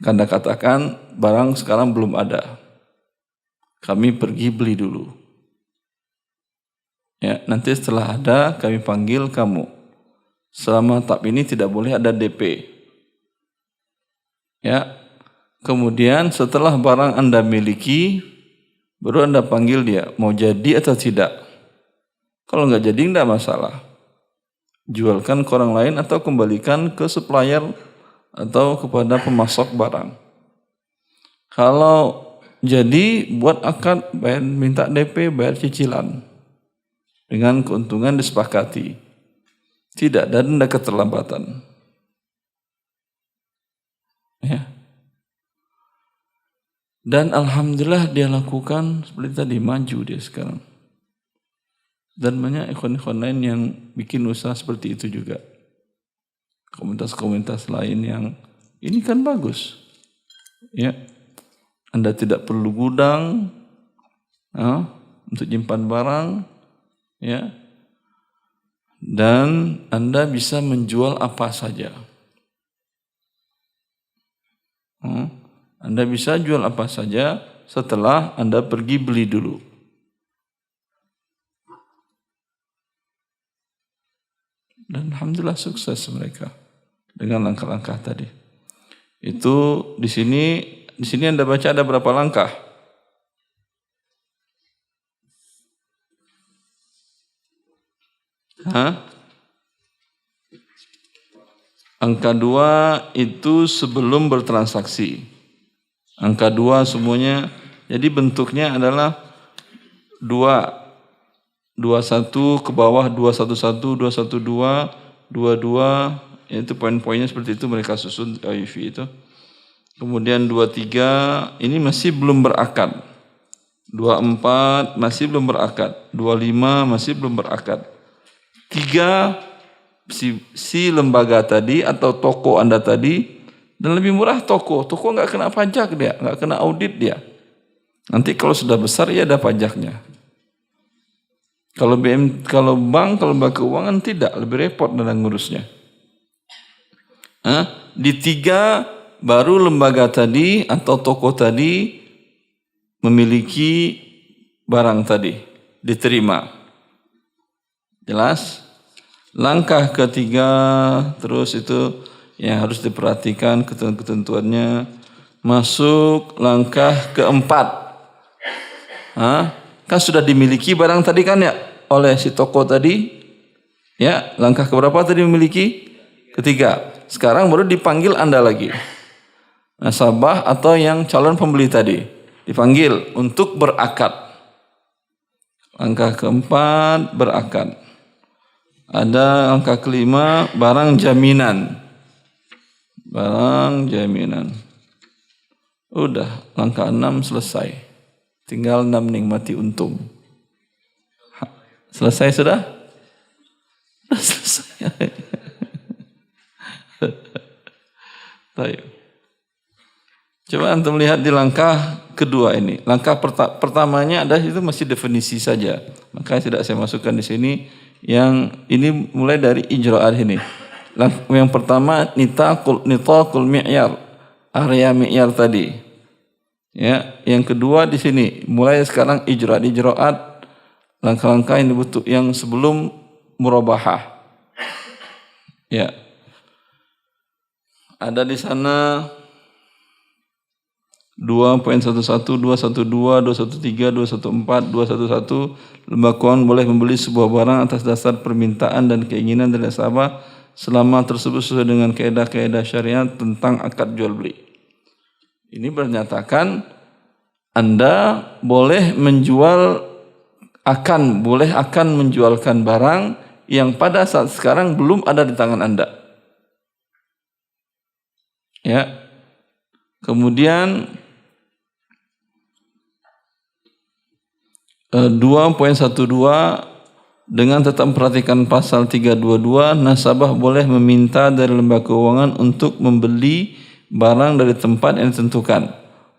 Anda katakan barang sekarang belum ada. Kami pergi beli dulu. Ya, nanti setelah ada kami panggil kamu. Selama tahap ini tidak boleh ada DP. Ya. Kemudian setelah barang Anda miliki, baru Anda panggil dia, mau jadi atau tidak. Kalau nggak jadi nggak masalah. Jualkan ke orang lain atau kembalikan ke supplier atau kepada pemasok barang. Kalau jadi buat akad, bayar, minta DP, bayar cicilan. Dengan keuntungan disepakati. Tidak ada denda keterlambatan. Ya. Dan alhamdulillah dia lakukan seperti tadi, maju dia sekarang. Dan banyak ikhwan-ikhwan lain yang bikin usaha seperti itu juga. Komunitas-komunitas lain yang ini kan bagus. Ya. Anda tidak perlu gudang untuk nyimpan barang, ya. Dan Anda bisa menjual apa saja. Anda bisa jual apa saja setelah Anda pergi beli dulu. Dan alhamdulillah sukses mereka dengan langkah-langkah tadi. Itu di sini Anda baca ada berapa langkah? Angka 2 itu sebelum bertransaksi. Angka 2 semuanya, jadi bentuknya adalah 21 ke bawah, 211, 212, 22, itu poin-poinnya seperti itu mereka susun IUV itu. Kemudian 23 ini masih belum berakad. 24 masih belum berakad. 25 masih belum berakad. 3 si lembaga tadi atau toko Anda tadi, dan lebih murah toko nggak kena pajak dia, nggak kena audit dia. Nanti kalau sudah besar ya ada pajaknya. Kalau bank, kalau lembaga keuangan tidak, lebih repot dalam ngurusnya. Di 3 baru lembaga tadi atau toko tadi memiliki barang tadi, diterima. Jelas? Langkah ketiga terus itu yang harus diperhatikan ketentuan-ketentuannya. Masuk langkah keempat. Kan sudah dimiliki barang tadi kan ya oleh si toko tadi. Ya, langkah keberapa tadi memiliki? Ketiga. Sekarang baru dipanggil Anda lagi. Nasabah atau yang calon pembeli tadi dipanggil untuk berakad. Langkah keempat berakad. Ada angka kelima, barang jaminan. Barang jaminan. Udah, langkah 6 selesai. Tinggal 6 nikmati untung. Selesai sudah? Selesai. Baik. Coba antum lihat di langkah kedua ini. Langkah pertamanya ada itu masih definisi saja. Maka tidak saya masukkan di sini. Yang ini mulai dari ijra'at ini. Yang pertama nitaqul mi'yar, area mi'yar tadi. Ya, yang kedua di sini mulai sekarang ijra'at, langkah-langkah yang sebelum murabahah. Ya. Ada di sana 2.11, 212, 213, 214, 211. Lembaga keuangan boleh membeli sebuah barang atas dasar permintaan dan keinginan dari nasabah selama tersebut sesuai dengan kaidah-kaidah syariat tentang akad jual beli. Ini menyatakan Anda boleh akan menjualkan barang yang pada saat sekarang belum ada di tangan Anda. Ya. Kemudian 2.12 dengan tetap memperhatikan pasal 322, nasabah boleh meminta dari lembaga keuangan untuk membeli barang dari tempat yang ditentukan.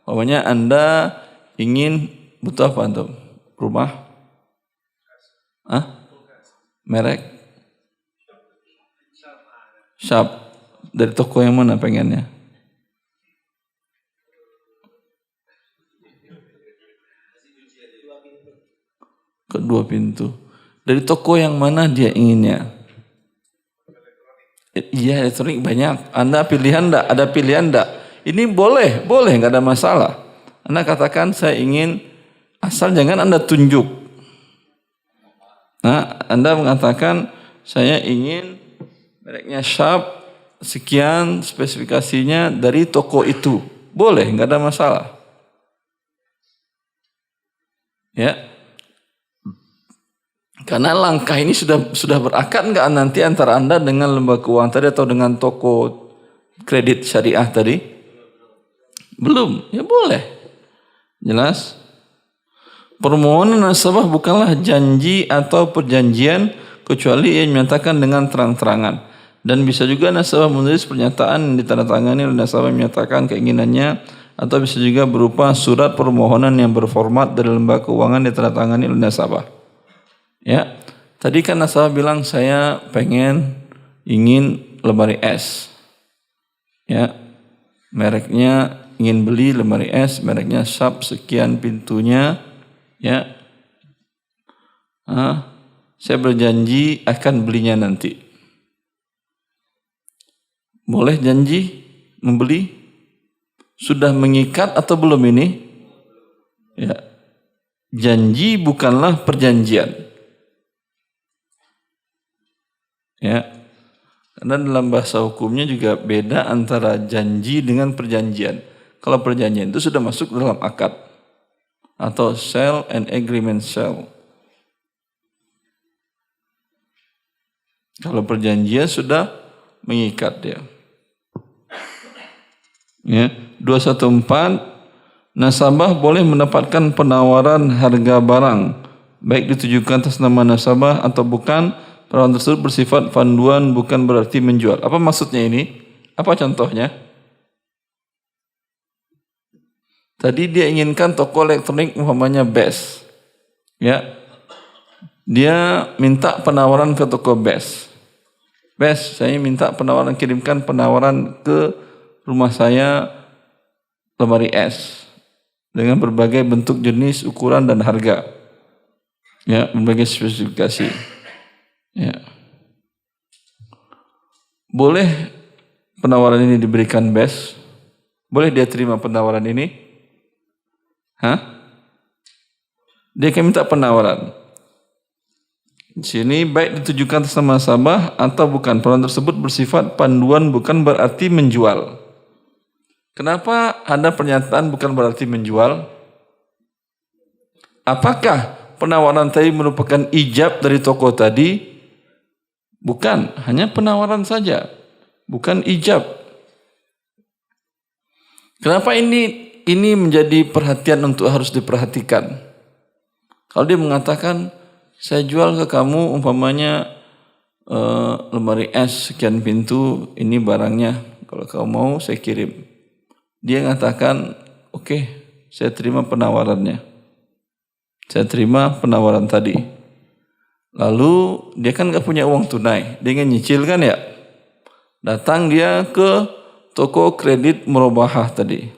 Pokoknya Anda ingin butuh apa antum? Rumah? Merek? Sharp. Dari toko yang mana pengennya? Kedua pintu. Dari toko yang mana dia inginnya? Iya, elektronik banyak. Anda pilihan enggak? Ada pilihan enggak? Ini boleh, enggak ada masalah. Anda katakan saya ingin, asal jangan Anda tunjuk. Nah, Anda mengatakan saya ingin mereknya Sharp, sekian spesifikasinya dari toko itu. Boleh, enggak ada masalah. Ya. Karena langkah ini sudah berakad enggak nanti antara Anda dengan lembaga keuangan tadi atau dengan toko kredit syariah tadi? Belum, ya boleh. Jelas? Permohonan nasabah bukanlah janji atau perjanjian kecuali ia menyatakan dengan terang-terangan. Dan bisa juga nasabah menulis pernyataan yang ditandatangani oleh nasabah yang menyatakan keinginannya, atau bisa juga berupa surat permohonan yang berformat dari lembaga keuangan ditandatangani oleh nasabah. Ya, tadi kan nasabah bilang saya ingin lemari es. Ya, mereknya ingin beli lemari es, mereknya Sharp, sekian pintunya. Ya, saya berjanji akan belinya nanti. Boleh janji membeli? Sudah mengikat atau belum ini? Ya, janji bukanlah perjanjian. Ya, karena dalam bahasa hukumnya juga beda antara janji dengan perjanjian. Kalau perjanjian itu sudah masuk dalam akad atau sale and agreement sale. Kalau perjanjian sudah mengikat dia. Ya, 214 nasabah boleh mendapatkan penawaran harga barang baik ditujukan atas nama nasabah atau bukan. Penawaran tersebut bersifat panduan bukan berarti menjual. Apa maksudnya ini? Apa contohnya? Tadi dia inginkan toko elektronik umpamanya Best. Ya. Dia minta penawaran ke toko Best. Best, saya minta penawaran, kirimkan penawaran ke rumah saya lemari es dengan berbagai bentuk, jenis, ukuran dan harga. Ya, berbagai spesifikasi. Ya. Boleh penawaran ini diberikan Best? Boleh dia terima penawaran ini? Dia akan minta penawaran. Di sini baik ditujukan atas nama nasabah atau bukan. Penawaran tersebut bersifat panduan bukan berarti menjual. Kenapa ada pernyataan bukan berarti menjual? Apakah penawaran tadi merupakan ijab dari toko tadi? Bukan, hanya penawaran saja, bukan ijab. Kenapa ini menjadi perhatian untuk harus diperhatikan? Kalau dia mengatakan, saya jual ke kamu umpamanya lemari es sekian pintu, ini barangnya, kalau kamu mau saya kirim. Dia mengatakan, oke, saya terima penawarannya. Saya terima penawaran tadi. Lalu dia kan gak punya uang tunai, dia ingin nyicil kan ya. Datang dia ke toko kredit murabahah tadi.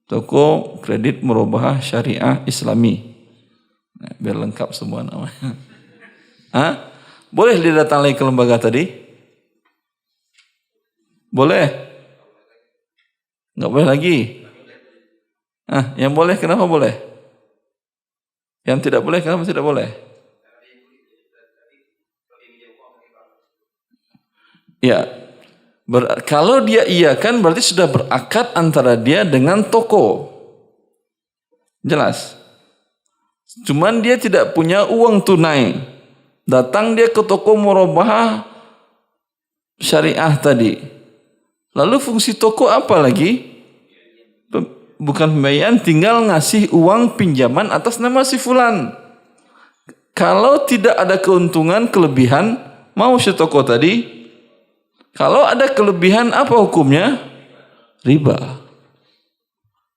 Toko kredit murabahah syariah islami. Nah, biar lengkap semua namanya. Boleh dia datang lagi ke lembaga tadi? Boleh? Gak boleh lagi? Yang boleh kenapa boleh? Yang tidak boleh kenapa tidak boleh? Ya, kalau dia iakan berarti sudah berakad antara dia dengan toko. Jelas. Cuman dia tidak punya uang tunai. Datang dia ke toko murabahah syariah tadi. Lalu fungsi toko apa lagi? Bukan pembayaran, tinggal ngasih uang pinjaman atas nama si fulan. Kalau tidak ada keuntungan, kelebihan, mau si toko tadi? Kalau ada kelebihan, apa hukumnya? Riba.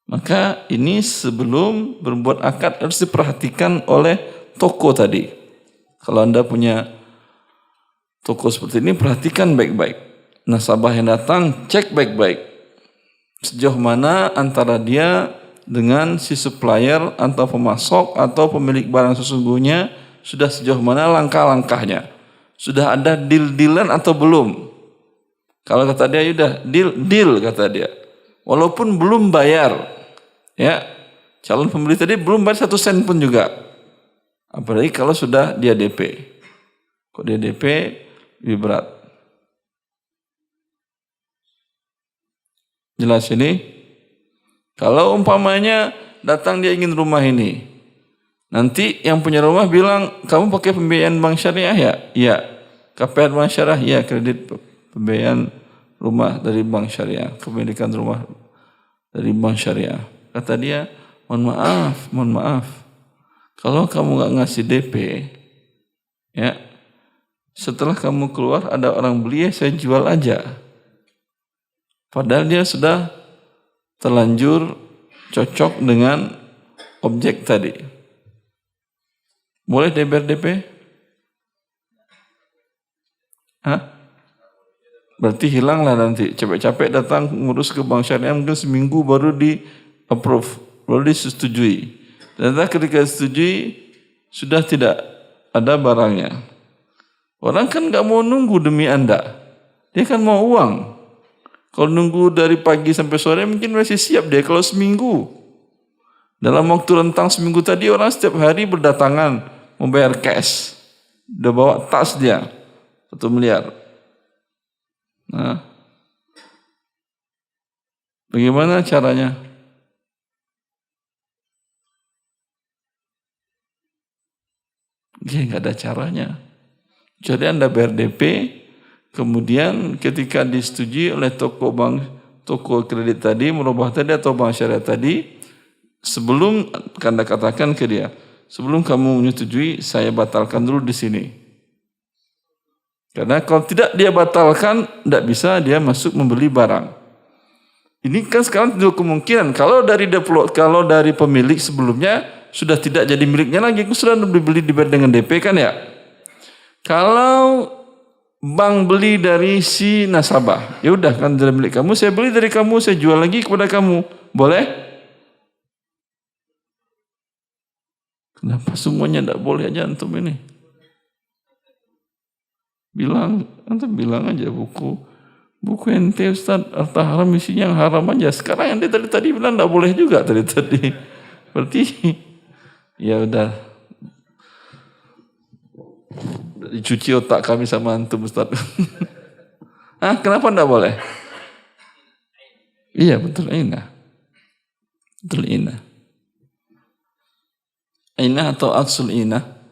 Maka ini sebelum berbuat akad harus diperhatikan oleh toko tadi. Kalau Anda punya toko seperti ini, perhatikan baik-baik. Nasabah yang datang, cek baik-baik. Sejauh mana antara dia dengan si supplier atau pemasok atau pemilik barang sesungguhnya sudah sejauh mana langkah-langkahnya. Sudah ada deal-dealan atau belum? Kalau kata dia udah deal kata dia. Walaupun belum bayar, ya calon pembeli tadi belum bayar 1 sen pun juga. Apalagi kalau sudah dia DP. Kok dia DP lebih berat. Jelas ini? Kalau umpamanya datang dia ingin rumah ini. Nanti yang punya rumah bilang, kamu pakai pembiayaan bank syariah ya? Iya. KPR bank syariah? Iya, kredit pembiayaan rumah dari bank syariah. Kepemilikan rumah dari bank syariah. Kata dia, mohon maaf. Kalau kamu nggak ngasih DP, ya, setelah kamu keluar ada orang beli, saya jual aja. Padahal dia sudah terlanjur cocok dengan objek tadi. Boleh DPR DP? Hah? Berarti hilanglah nanti. Capek-capek datang ngurus ke bank syariah mungkin seminggu baru di approve, baru disetujui. Ternyata ketika disetujui sudah tidak ada barangnya. Orang kan nggak mau nunggu demi Anda. Dia kan mau uang. Kalau nunggu dari pagi sampai sore mungkin masih siap dia. Kalau seminggu, dalam waktu rentang seminggu tadi orang setiap hari berdatangan membayar cash. Udah bawa tas dia 1 miliar. Nah, bagaimana caranya? Ya, nggak ada caranya. Jadi Anda bayar DP, kemudian ketika disetujui oleh toko kredit tadi, merubah tadi atau bank syariah tadi, sebelum Anda katakan ke dia, sebelum kamu menyetujui, saya batalkan dulu di sini. Karena kalau tidak dia batalkan, tidak bisa dia masuk membeli barang. Ini kan sekarang dua kemungkinan. Kalau dari pemilik sebelumnya sudah tidak jadi miliknya lagi, sudah dibeli dibayar dengan DP kan ya. Kalau bank beli dari si nasabah, ya udah kan dari milik kamu, saya beli dari kamu, saya jual lagi kepada kamu, boleh? Kenapa semuanya tidak boleh aja antum ini? Antum bilang aja buku ente Ustaz, harta haram isinya yang haram aja. Sekarang yang dia tadi bilang tidak boleh juga tadi. Berarti ya udah dicuci otak kami sama antum Ustaz. Kenapa tidak boleh? Iya betul inah. Betul inah. Inah atau aksul inah?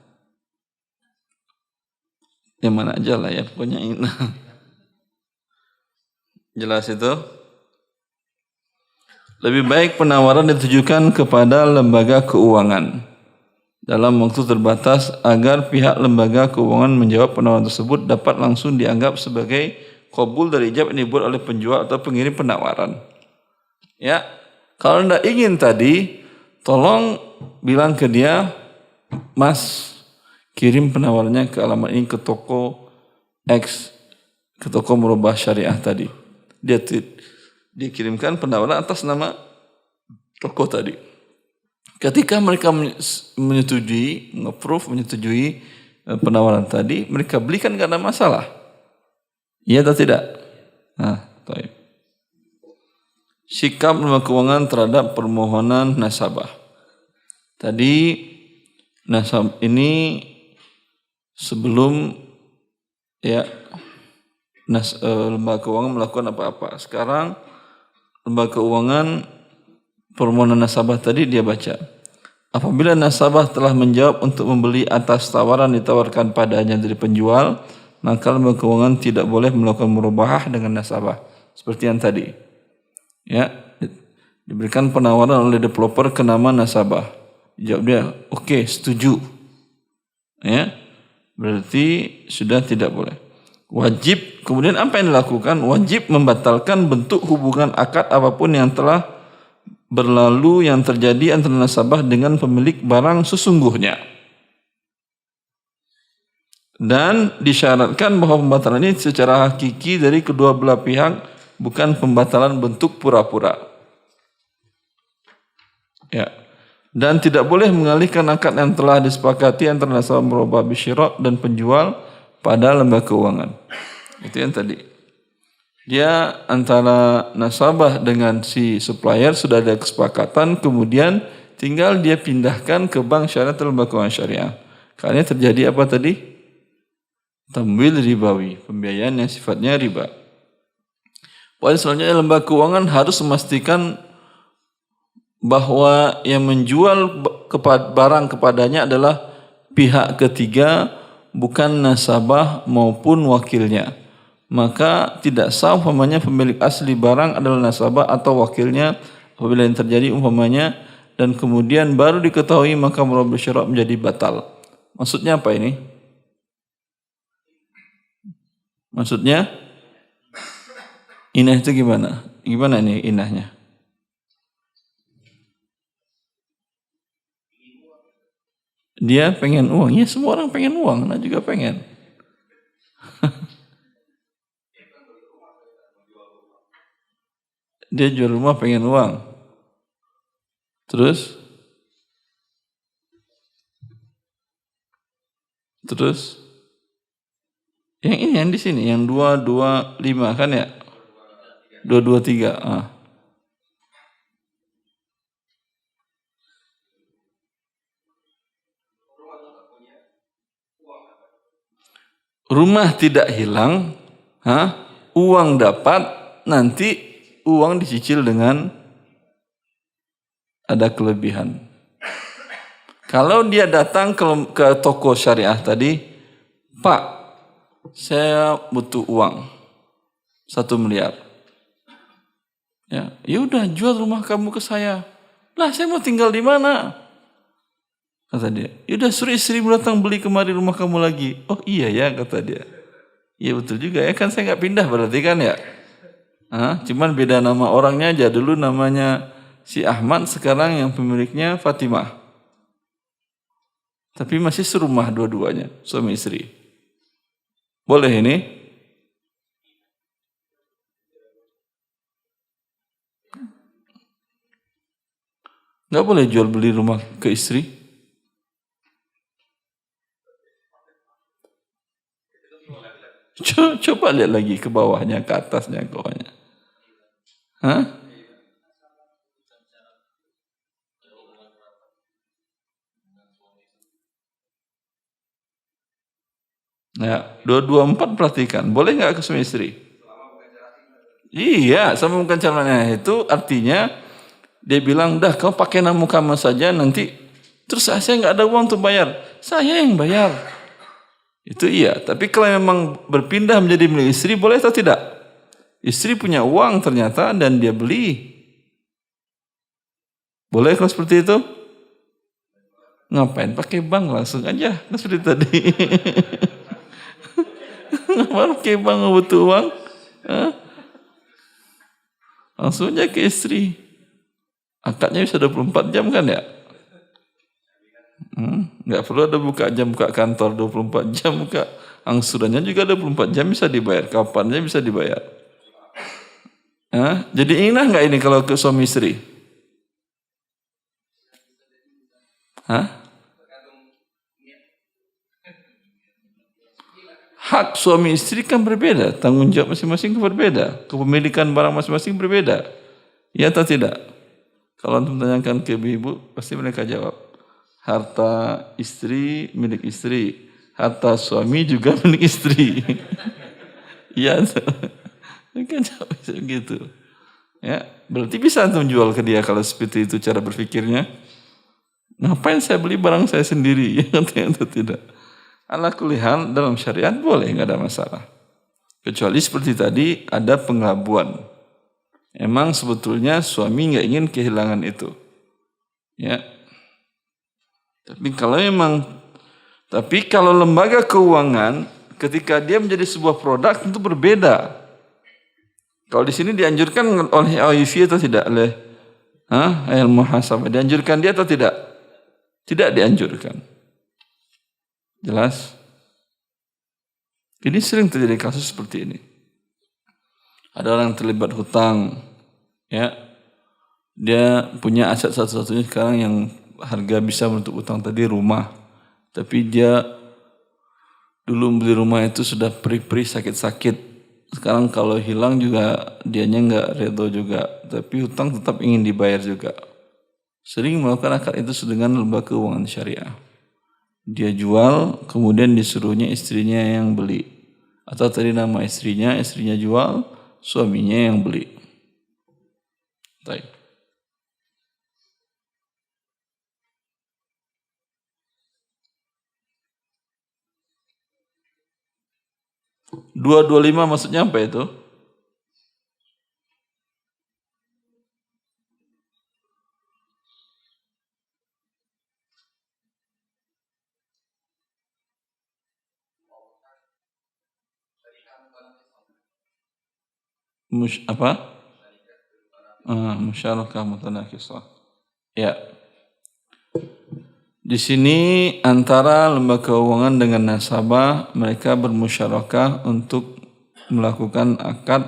Yang mana aja lah ya, pokoknya inah. Jelas itu? Lebih baik penawaran ditujukan kepada lembaga keuangan dalam waktu terbatas agar pihak lembaga keuangan menjawab penawaran tersebut dapat langsung dianggap sebagai qabul dari ijab yang dibuat oleh penjual atau pengirim penawaran. Ya, kalau Anda ingin tadi, tolong bilang ke dia, Mas, kirim penawarannya ke alamat ini ke toko X, ke toko merubah syariah tadi. Dia kirimkan penawaran atas nama toko tadi. Ketika mereka menyetujui penawaran tadi, mereka belikan nggak ada masalah. Iya atau tidak? Baik. Sikap lembaga keuangan terhadap permohonan nasabah. Tadi ini sebelum ya lembaga keuangan melakukan apa-apa. Sekarang lembaga keuangan permohonan nasabah tadi dia baca. Apabila nasabah telah menjawab untuk membeli atas tawaran ditawarkan padanya dari penjual, maka lembaga keuangan tidak boleh melakukan murabahah dengan nasabah. Seperti yang tadi. Ya, diberikan penawaran oleh developer ke nama nasabah. Jawab dia, oke, setuju. Ya, berarti sudah tidak boleh. Wajib, kemudian apa yang dilakukan? Wajib membatalkan bentuk hubungan akad apapun yang telah berlalu yang terjadi antara nasabah dengan pemilik barang sesungguhnya. Dan disyaratkan bahwa pembatalan ini secara hakiki dari kedua belah pihak, bukan pembatalan bentuk pura-pura. Ya. Dan tidak boleh mengalihkan akad yang telah disepakati antara nasabah merubah bisyira dan penjual pada lembaga keuangan. Itu yang tadi. Dia antara nasabah dengan si supplier sudah ada kesepakatan, kemudian tinggal dia pindahkan ke bank syariah atau lembaga keuangan syariah. Karena terjadi apa tadi? Tamwil ribawi, pembiayaan yang sifatnya riba. Poin selanjutnya, lembaga keuangan harus memastikan bahwa yang menjual barang kepadanya adalah pihak ketiga, bukan nasabah maupun wakilnya. Maka tidak sah umpamanya pemilik asli barang adalah nasabah atau wakilnya apabila yang terjadi umpamanya dan kemudian baru diketahui maka murabah syara' menjadi batal. Maksudnya apa ini? Maksudnya inah itu gimana? Gimana ini inahnya? Dia pengen uang. Ya semua orang pengen uang. Nah juga pengen. Dia jual rumah pengen uang. Terus? Yang ini yang di sini. Yang 225 kan ya? 223. Rumah tidak hilang, uang dapat, nanti uang dicicil dengan ada kelebihan. Kalau dia datang ke toko syariah tadi, Pak, saya butuh uang 1 miliar. Ya udah jual rumah kamu ke saya. Lah saya mau tinggal di mana? Kata dia, yaudah suruh istrimu datang beli kemari rumah kamu lagi. Oh iya ya, kata dia. Iya betul juga ya, kan saya nggak pindah berarti kan ya. Cuman beda nama orangnya aja, dulu namanya si Ahmad, sekarang yang pemiliknya Fatimah. Tapi masih serumah dua-duanya, suami istri. Boleh ini? Nggak boleh jual beli rumah ke istri? Coba lihat lagi ke bawahnya, ke atasnya, ke bawahnya. Nah, 224 perhatikan. Boleh nggak ke suami istri? Iya, sama bukan calonnya. Itu artinya dia bilang, dah kau pakai nama kamu saja nanti. Terus saya nggak ada uang untuk bayar. Saya yang bayar. Itu iya. Tapi kalau memang berpindah menjadi milik istri, boleh atau tidak? Istri punya uang ternyata dan dia beli. Boleh kalau seperti itu? Ngapain pakai bank, langsung aja. Kan seperti tadi. Ngapain pakai bank, butuh uang? Langsung aja ke istri. Akadnya bisa 24 jam kan ya? Nggak perlu ada buka jam, buka kantor 24 jam, buka angsurannya juga 24 jam bisa dibayar, kapannya bisa dibayar. Jadi indah nggak ini kalau ke suami istri? Hak suami istri kan berbeda, tanggung jawab masing-masing berbeda, kepemilikan barang masing-masing berbeda. Ya atau tidak? Kalau antum tanyakan ke ibu, pasti mereka jawab. Harta istri milik istri, harta suami juga milik istri. Iya, kan jawab gitu. Ya, berarti bisa antum jual ke dia kalau seperti itu cara berpikirnya. Ngapain saya beli barang saya sendiri? Ya atau tidak? Ala kulli hal dalam syariat boleh, nggak ada masalah. Kecuali seperti tadi ada pengelabuan. Emang sebetulnya suami nggak ingin kehilangan itu. Ya. Tapi kalau lembaga keuangan ketika dia menjadi sebuah produk tentu berbeda. Kalau di sini dianjurkan oleh OIV atau tidak, oleh ilmu muhasabah dianjurkan dia atau tidak? Tidak dianjurkan. Jelas? Ini sering terjadi kasus seperti ini. Ada orang yang terlibat hutang, ya. Dia punya aset satu-satunya sekarang yang harga bisa menutup utang tadi rumah. Tapi dia dulu beli rumah itu sudah perih-perih sakit-sakit. Sekarang kalau hilang juga dianya nggak redo juga. Tapi hutang tetap ingin dibayar juga. Sering melakukan akad itu dengan lembaga keuangan syariah. Dia jual, kemudian disuruhnya istrinya yang beli. Atau tadi nama istrinya jual, suaminya yang beli. Baik. Dua lima maksudnya apa itu? Apa? Musyarakah mutanakisah. Ya. Di sini antara lembaga keuangan dengan nasabah mereka bermusyarakah untuk melakukan akad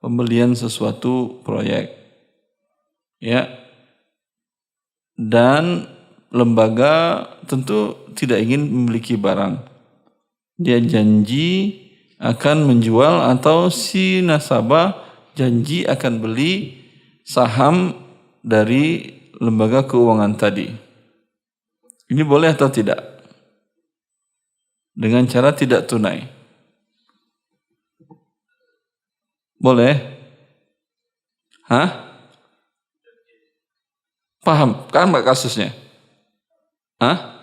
pembelian sesuatu proyek. Ya. Dan lembaga tentu tidak ingin memiliki barang. Dia janji akan menjual atau si nasabah janji akan beli saham dari lembaga keuangan tadi. Ini boleh atau tidak? Dengan cara tidak tunai. Boleh? Hah? Paham? Kan mbak kasusnya? Hah?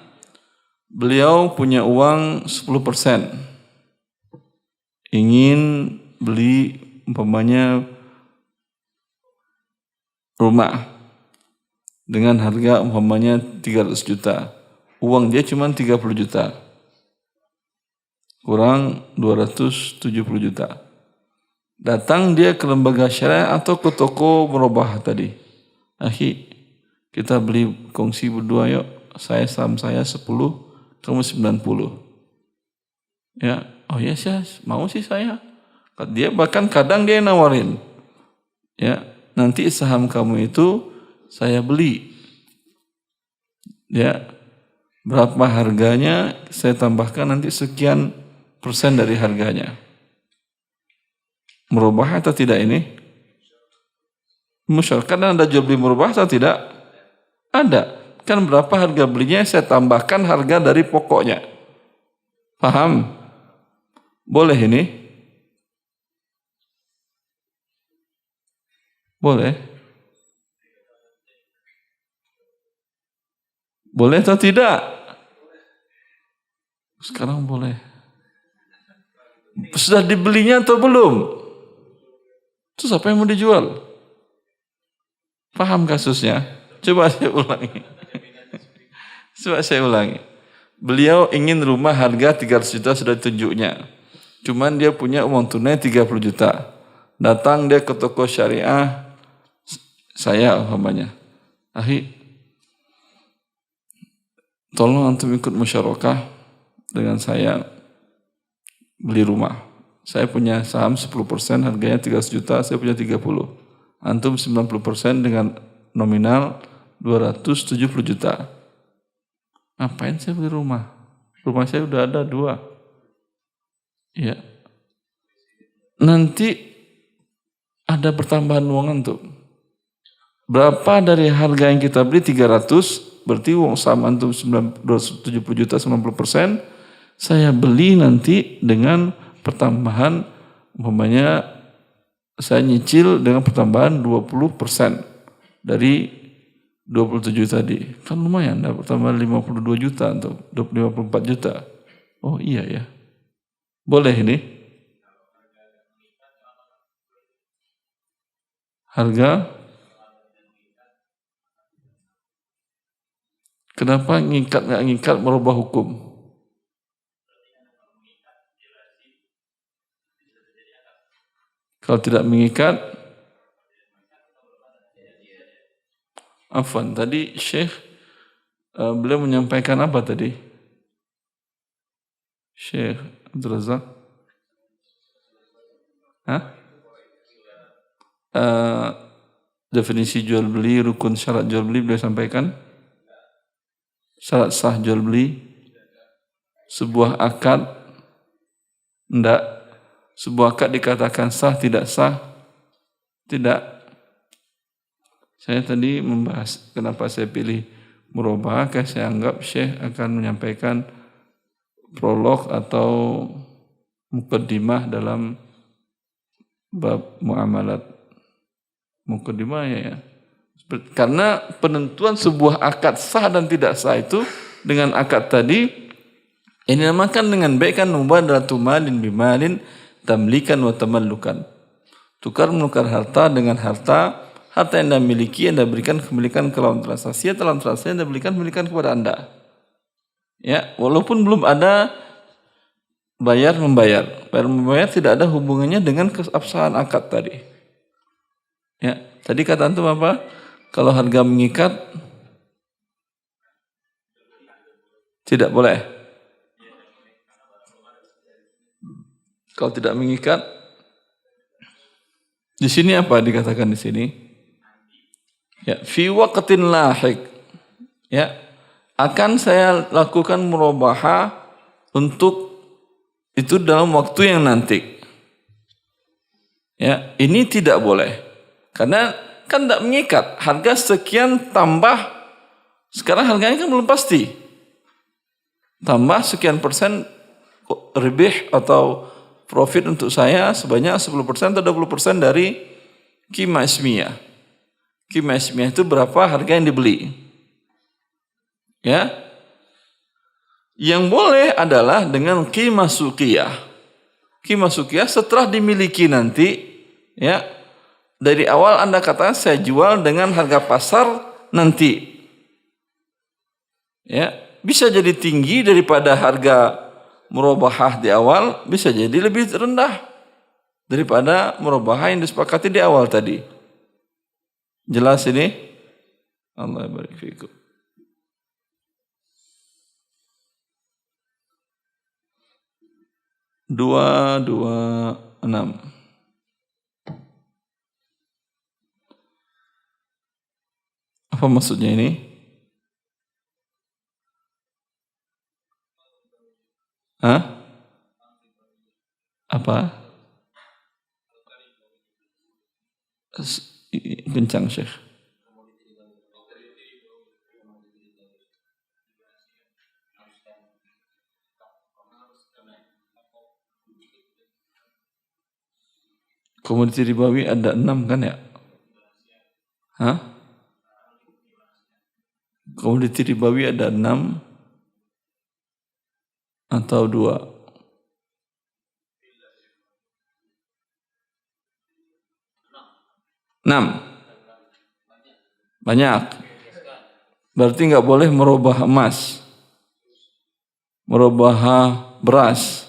Beliau punya uang 10%. Ingin beli umpamanya rumah dengan harga umpamanya 300 juta. Uang dia cuma 30 juta. Kurang 270 juta. Datang dia ke lembaga syariah atau ke toko merubah tadi. Akhi, kita beli kongsi berdua yuk. Saham saya 10, kamu 90. Ya, oh ya sih, mau sih saya. Dia bahkan kadang dia nawarin. Ya, nanti saham kamu itu saya beli. Ya, berapa harganya saya tambahkan nanti sekian persen dari harganya. Merubah atau tidak ini? Musyarakah dan ada jual beli merubah atau tidak? Ada. Kan berapa harga belinya saya tambahkan harga dari pokoknya. Paham? Boleh ini? Boleh. Boleh atau tidak? Sekarang boleh. Sudah dibelinya atau belum? Terus apa yang mau dijual? Paham kasusnya? Coba saya ulangi. Coba saya ulangi. Beliau ingin rumah harga 300 juta sudah tunjuknya. Cuman dia punya uang tunai 30 juta. Datang dia ke toko syariah, saya umpamanya. Ahi, tolong antum ikut musyarakah dengan saya beli rumah. Saya punya saham 10%, harganya 300 juta, saya punya 30. Antum 90% dengan nominal 270 juta. Ngapain saya beli rumah? Rumah saya udah ada 2. Ya. Nanti ada pertambahan uang antum. Berapa dari harga yang kita beli 300, berarti uang saham antum 270 juta 90%, saya beli nanti dengan pertambahan umpamanya saya nyicil dengan pertambahan 20% dari 27 tadi. Kan lumayan, dapat pertambahan 52 juta atau 54 juta. Oh iya ya. Boleh ini? Harga? Kenapa nggak ngikat merubah hukum? Kalau tidak mengikat, afwan, tadi Syekh beliau menyampaikan apa tadi? Syekh Abdul Razak? Hah? definisi jual beli, rukun syarat jual beli beliau sampaikan. Syarat sah jual beli, sebuah akad, enggak. Sebuah akad dikatakan sah, tidak sah, tidak. Saya tadi membahas kenapa saya pilih murabahah, karena saya anggap Syekh akan menyampaikan prolog atau mukaddimah dalam bab muamalat. Mukaddimah ya. Karena penentuan sebuah akad sah dan tidak sah itu dengan akad tadi ini dinamakan dengan baik kan mubadalatu malin bimalin tamlikan wa tamallukan. Tukar menukar harta dengan harta, harta yang Anda miliki Anda berikan kepemilikan ke lawan transaksi, lawan transaksi Anda berikan kepemilikan kepada Anda. Ya, walaupun belum ada bayar membayar tidak ada hubungannya dengan keabsahan akad tadi. Ya, tadi kata antum apa? Kalau harga mengikat tidak boleh. Kalau tidak mengikat, di sini apa dikatakan di sini? Ya, fi waqtin lahiq. Ya, akan saya lakukan murabahah untuk itu dalam waktu yang nanti. Ya, ini tidak boleh. Karena kan tidak mengikat. Harga sekian tambah, sekarang harganya kan belum pasti. Tambah sekian persen ribih atau profit untuk saya sebanyak 10% atau 20% dari qimah ismiyah. Qimah ismiyah itu berapa harga yang dibeli. Ya. Yang boleh adalah dengan qimah suqiyah. Qimah suqiyah setelah dimiliki nanti, ya, dari awal Anda katakan saya jual dengan harga pasar nanti. Ya, bisa jadi tinggi daripada harga murabahah di awal, bisa jadi lebih rendah daripada murabahah yang disepakati di awal tadi. Jelas ini? Allah barik fikum. Dua enam. Apa maksudnya ini? Hah? Apa? Kencang Syekh. Komoditi ribawi ada 6 kan ya? Hah? Komoditi ribawi ada 6 atau 2? Banyak. Berarti nggak boleh merubah emas, merubah beras.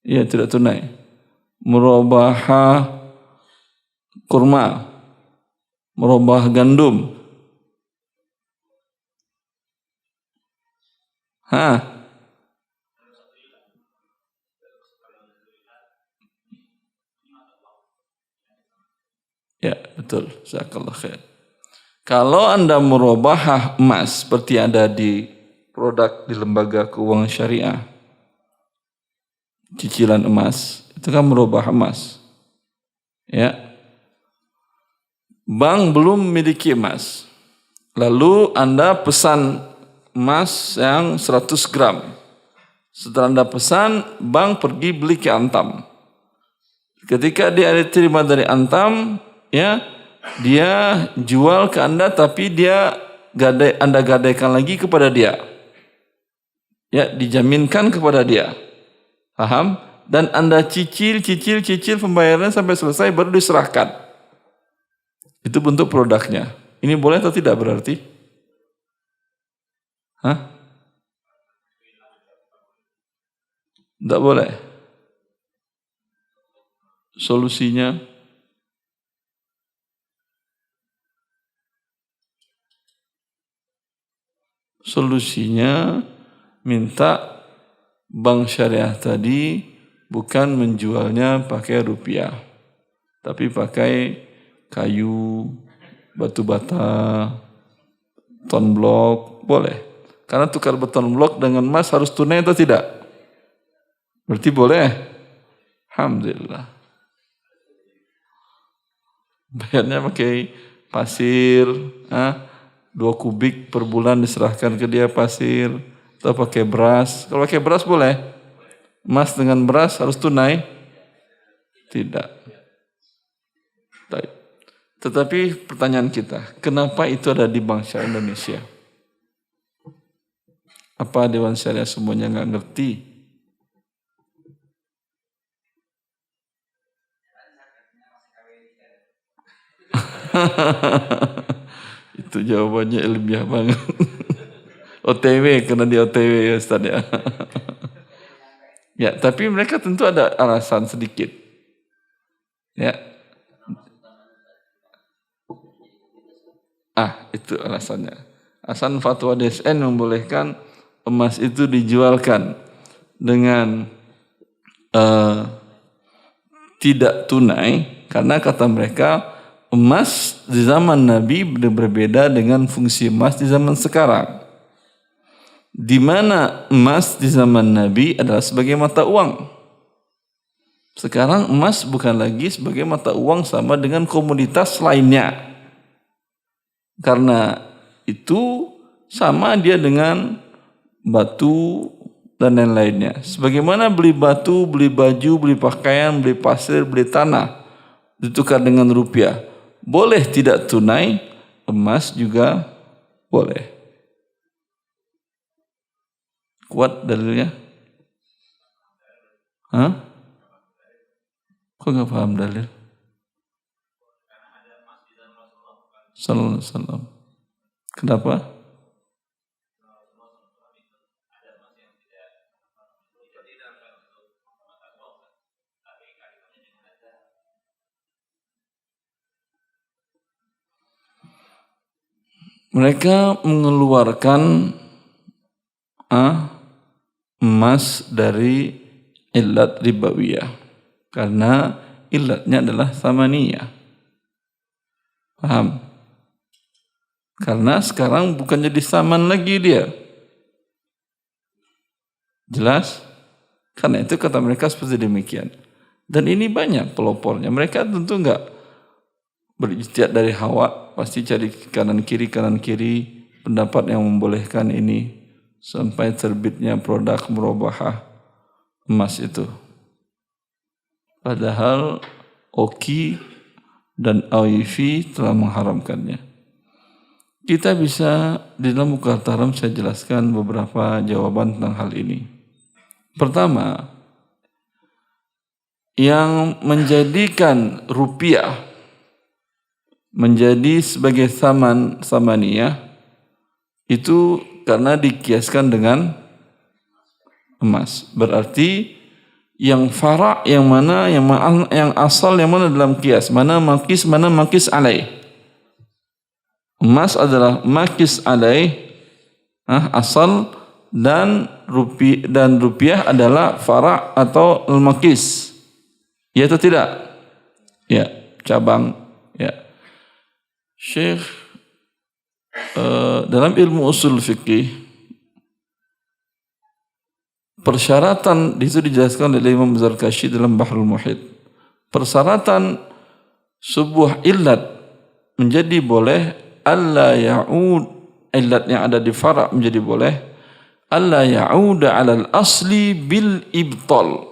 Iya, tidak tunai. Merubah kurma, merubah gandum. Ya, betul. Jazakallah khair. Kalau Anda merubah emas seperti ada di produk di lembaga keuangan syariah, cicilan emas, itu kan merubah emas. Ya. Bank belum memiliki emas. Lalu Anda pesan emas yang 100 gram. Setelah Anda pesan, bank pergi beli ke Antam. Ketika dia terima dari Antam, ya, dia jual ke Anda, tapi Anda gadaikan lagi kepada dia. Ya, dijaminkan kepada dia. Paham? Dan Anda cicil pembayarannya sampai selesai baru diserahkan. Itu bentuk produknya. Ini boleh atau tidak berarti? Tidak boleh. Solusinya minta bank syariah tadi bukan menjualnya pakai rupiah, tapi pakai kayu, batu bata, ton blok, boleh. Karena tukar beton blok dengan emas harus tunai atau tidak? Berarti boleh. Alhamdulillah. Bayarnya pakai pasir, 2 kubik per bulan diserahkan ke dia pasir, atau pakai beras. Kalau pakai beras boleh. Emas dengan beras harus tunai? Tidak. Tetapi pertanyaan kita, kenapa itu ada di Bank Syariah Indonesia? Apa Dewan Syariah semuanya nggak ngerti? Itu jawabannya ilmiah banget. OTW, karena di OTW ya Ustaz ya. Ya, tapi mereka tentu ada alasan sedikit. Ya. Itu alasannya. Alasan fatwa DSN membolehkan emas itu dijualkan dengan tidak tunai, karena kata mereka emas di zaman Nabi berbeda dengan fungsi emas di zaman sekarang. Di mana emas di zaman Nabi adalah sebagai mata uang. Sekarang emas bukan lagi sebagai mata uang sama dengan komoditas lainnya. Karena itu sama dia dengan batu dan lain-lainnya. Sebagaimana beli batu, beli baju, beli pakaian, beli pasir, beli tanah ditukar dengan rupiah. Boleh tidak tunai, emas juga boleh. Kuat dalilnya? Kok nggak paham dalil? Sallallahu alaihi wasallam. Kenapa? Mereka mengeluarkan emas dari illat ribawiyah karena illatnya adalah tsamaniyah. Paham? Karena sekarang bukan jadi saman lagi dia. Jelas? Karena itu kata mereka seperti demikian. Dan ini banyak pelopornya. Mereka tentu enggak berijtihad dari hawa, pasti cari kanan kiri pendapat yang membolehkan ini sampai terbitnya produk murabahah emas itu. Padahal Oki dan AIV telah mengharamkannya. Kita bisa di dalam Muqarrar saya jelaskan beberapa jawaban tentang hal ini. Pertama, yang menjadikan rupiah menjadi sebagai samaniyah itu karena dikiaskan dengan emas. Berarti yang fara' yang mana, yang asal yang mana dalam kias, mana makis alaih. Emas adalah makis alaih, asal, dan rupiah adalah fara' atau makis. Ya atau tidak? Ya, cabang. Ya. Syekh dalam ilmu usul fikih, persyaratan itu dijelaskan oleh Imam Zarkashi dalam Bahrul Muhit. Persyaratan sebuah illat menjadi boleh alla ya'ud, illat yang ada di fara' menjadi boleh alla ya'uda 'alal asli bil ibtal.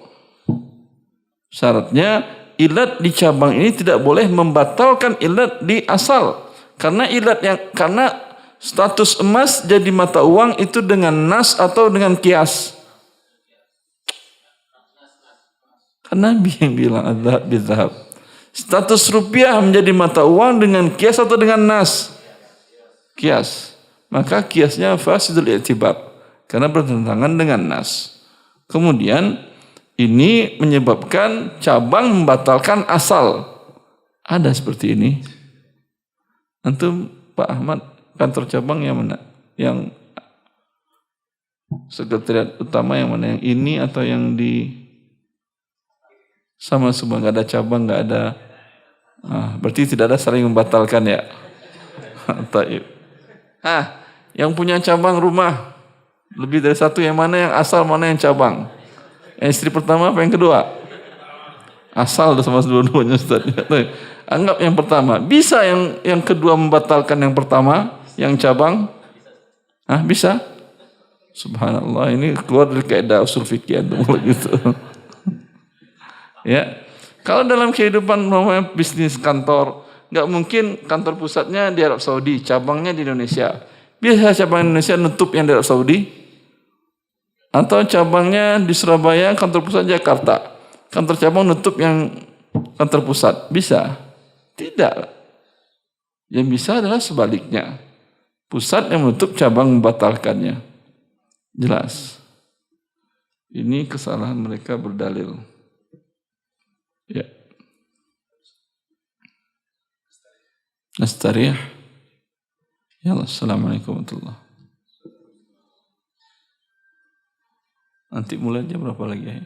Syaratnya illat di cabang ini tidak boleh membatalkan illat di asal. Karena status emas jadi mata uang itu dengan nas atau dengan kias. Karena Nabi yang bilang adzhab bidzahab. Status rupiah menjadi mata uang dengan kias atau dengan nas? Kias. Maka kiasnya fasidul i'tibar karena bertentangan dengan nas. Kemudian ini menyebabkan cabang membatalkan asal. Ada seperti ini. Antum Pak Ahmad, kantor cabang yang mana? Yang sekretariat utama yang mana? Yang ini atau yang di sama semua? Nggak ada cabang, nggak ada Berarti tidak ada saling membatalkan ya. Taib. Yang punya cabang rumah lebih dari satu, yang mana yang asal, mana yang cabang? Istri pertama apa yang kedua? Asal sama dua-duanya Ustaz. Anggap yang pertama. Bisa yang kedua membatalkan yang pertama, yang cabang? Bisa? Subhanallah, ini keluar dari kaidah usul fikih gitu. Ya. Kalau dalam kehidupan namanya bisnis kantor, nggak mungkin kantor pusatnya di Arab Saudi, cabangnya di Indonesia. Biasa cabang Indonesia nutup yang di Arab Saudi, atau cabangnya di Surabaya, kantor pusat Jakarta. Kantor cabang nutup yang kantor pusat. Bisa? Tidak. Yang bisa adalah sebaliknya. Pusat yang menutup, cabang membatalkannya. Jelas. Ini kesalahan mereka berdalil. Ya. Nastariyah. Ya Allah, assalamualaikum warahmatullahi wabarakatuh. Nanti mulai jam berapa lagi ya?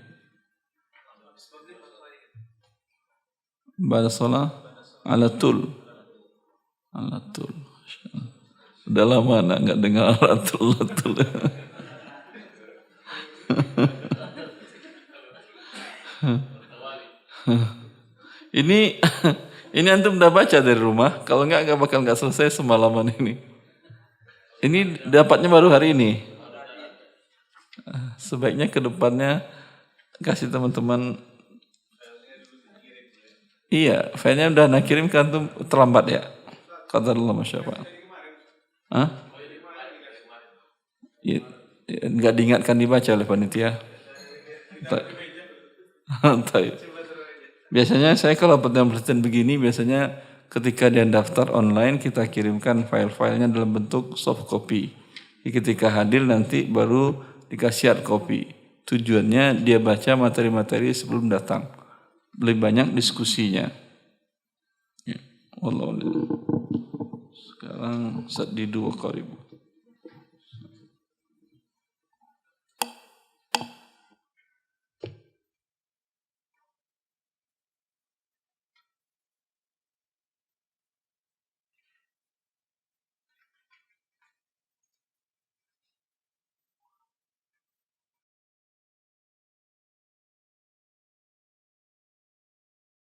Ba'da shalah ala tul. Udah lama enggak dengar ala tul. Ini antum udah baca dari rumah, kalau enggak bakal enggak selesai semalaman ini. Ini dapatnya baru hari ini. Sebaiknya ke depannya kasih teman-teman. Iya, filenya udah nak kirim ke antum, terlambat ya. Qadarullah masyaallah. Ya, enggak diingatkan dibaca oleh panitia. Biasanya saya kalau presiden begini, biasanya ketika dia daftar online, kita kirimkan file-filenya dalam bentuk soft copy. Jadi ketika hadir nanti baru dikasih hard copy. Tujuannya dia baca materi-materi sebelum datang. Lebih banyak diskusinya. Ya, wallahu a'lam. Sekarang Ustaz Didu wa Qaribu.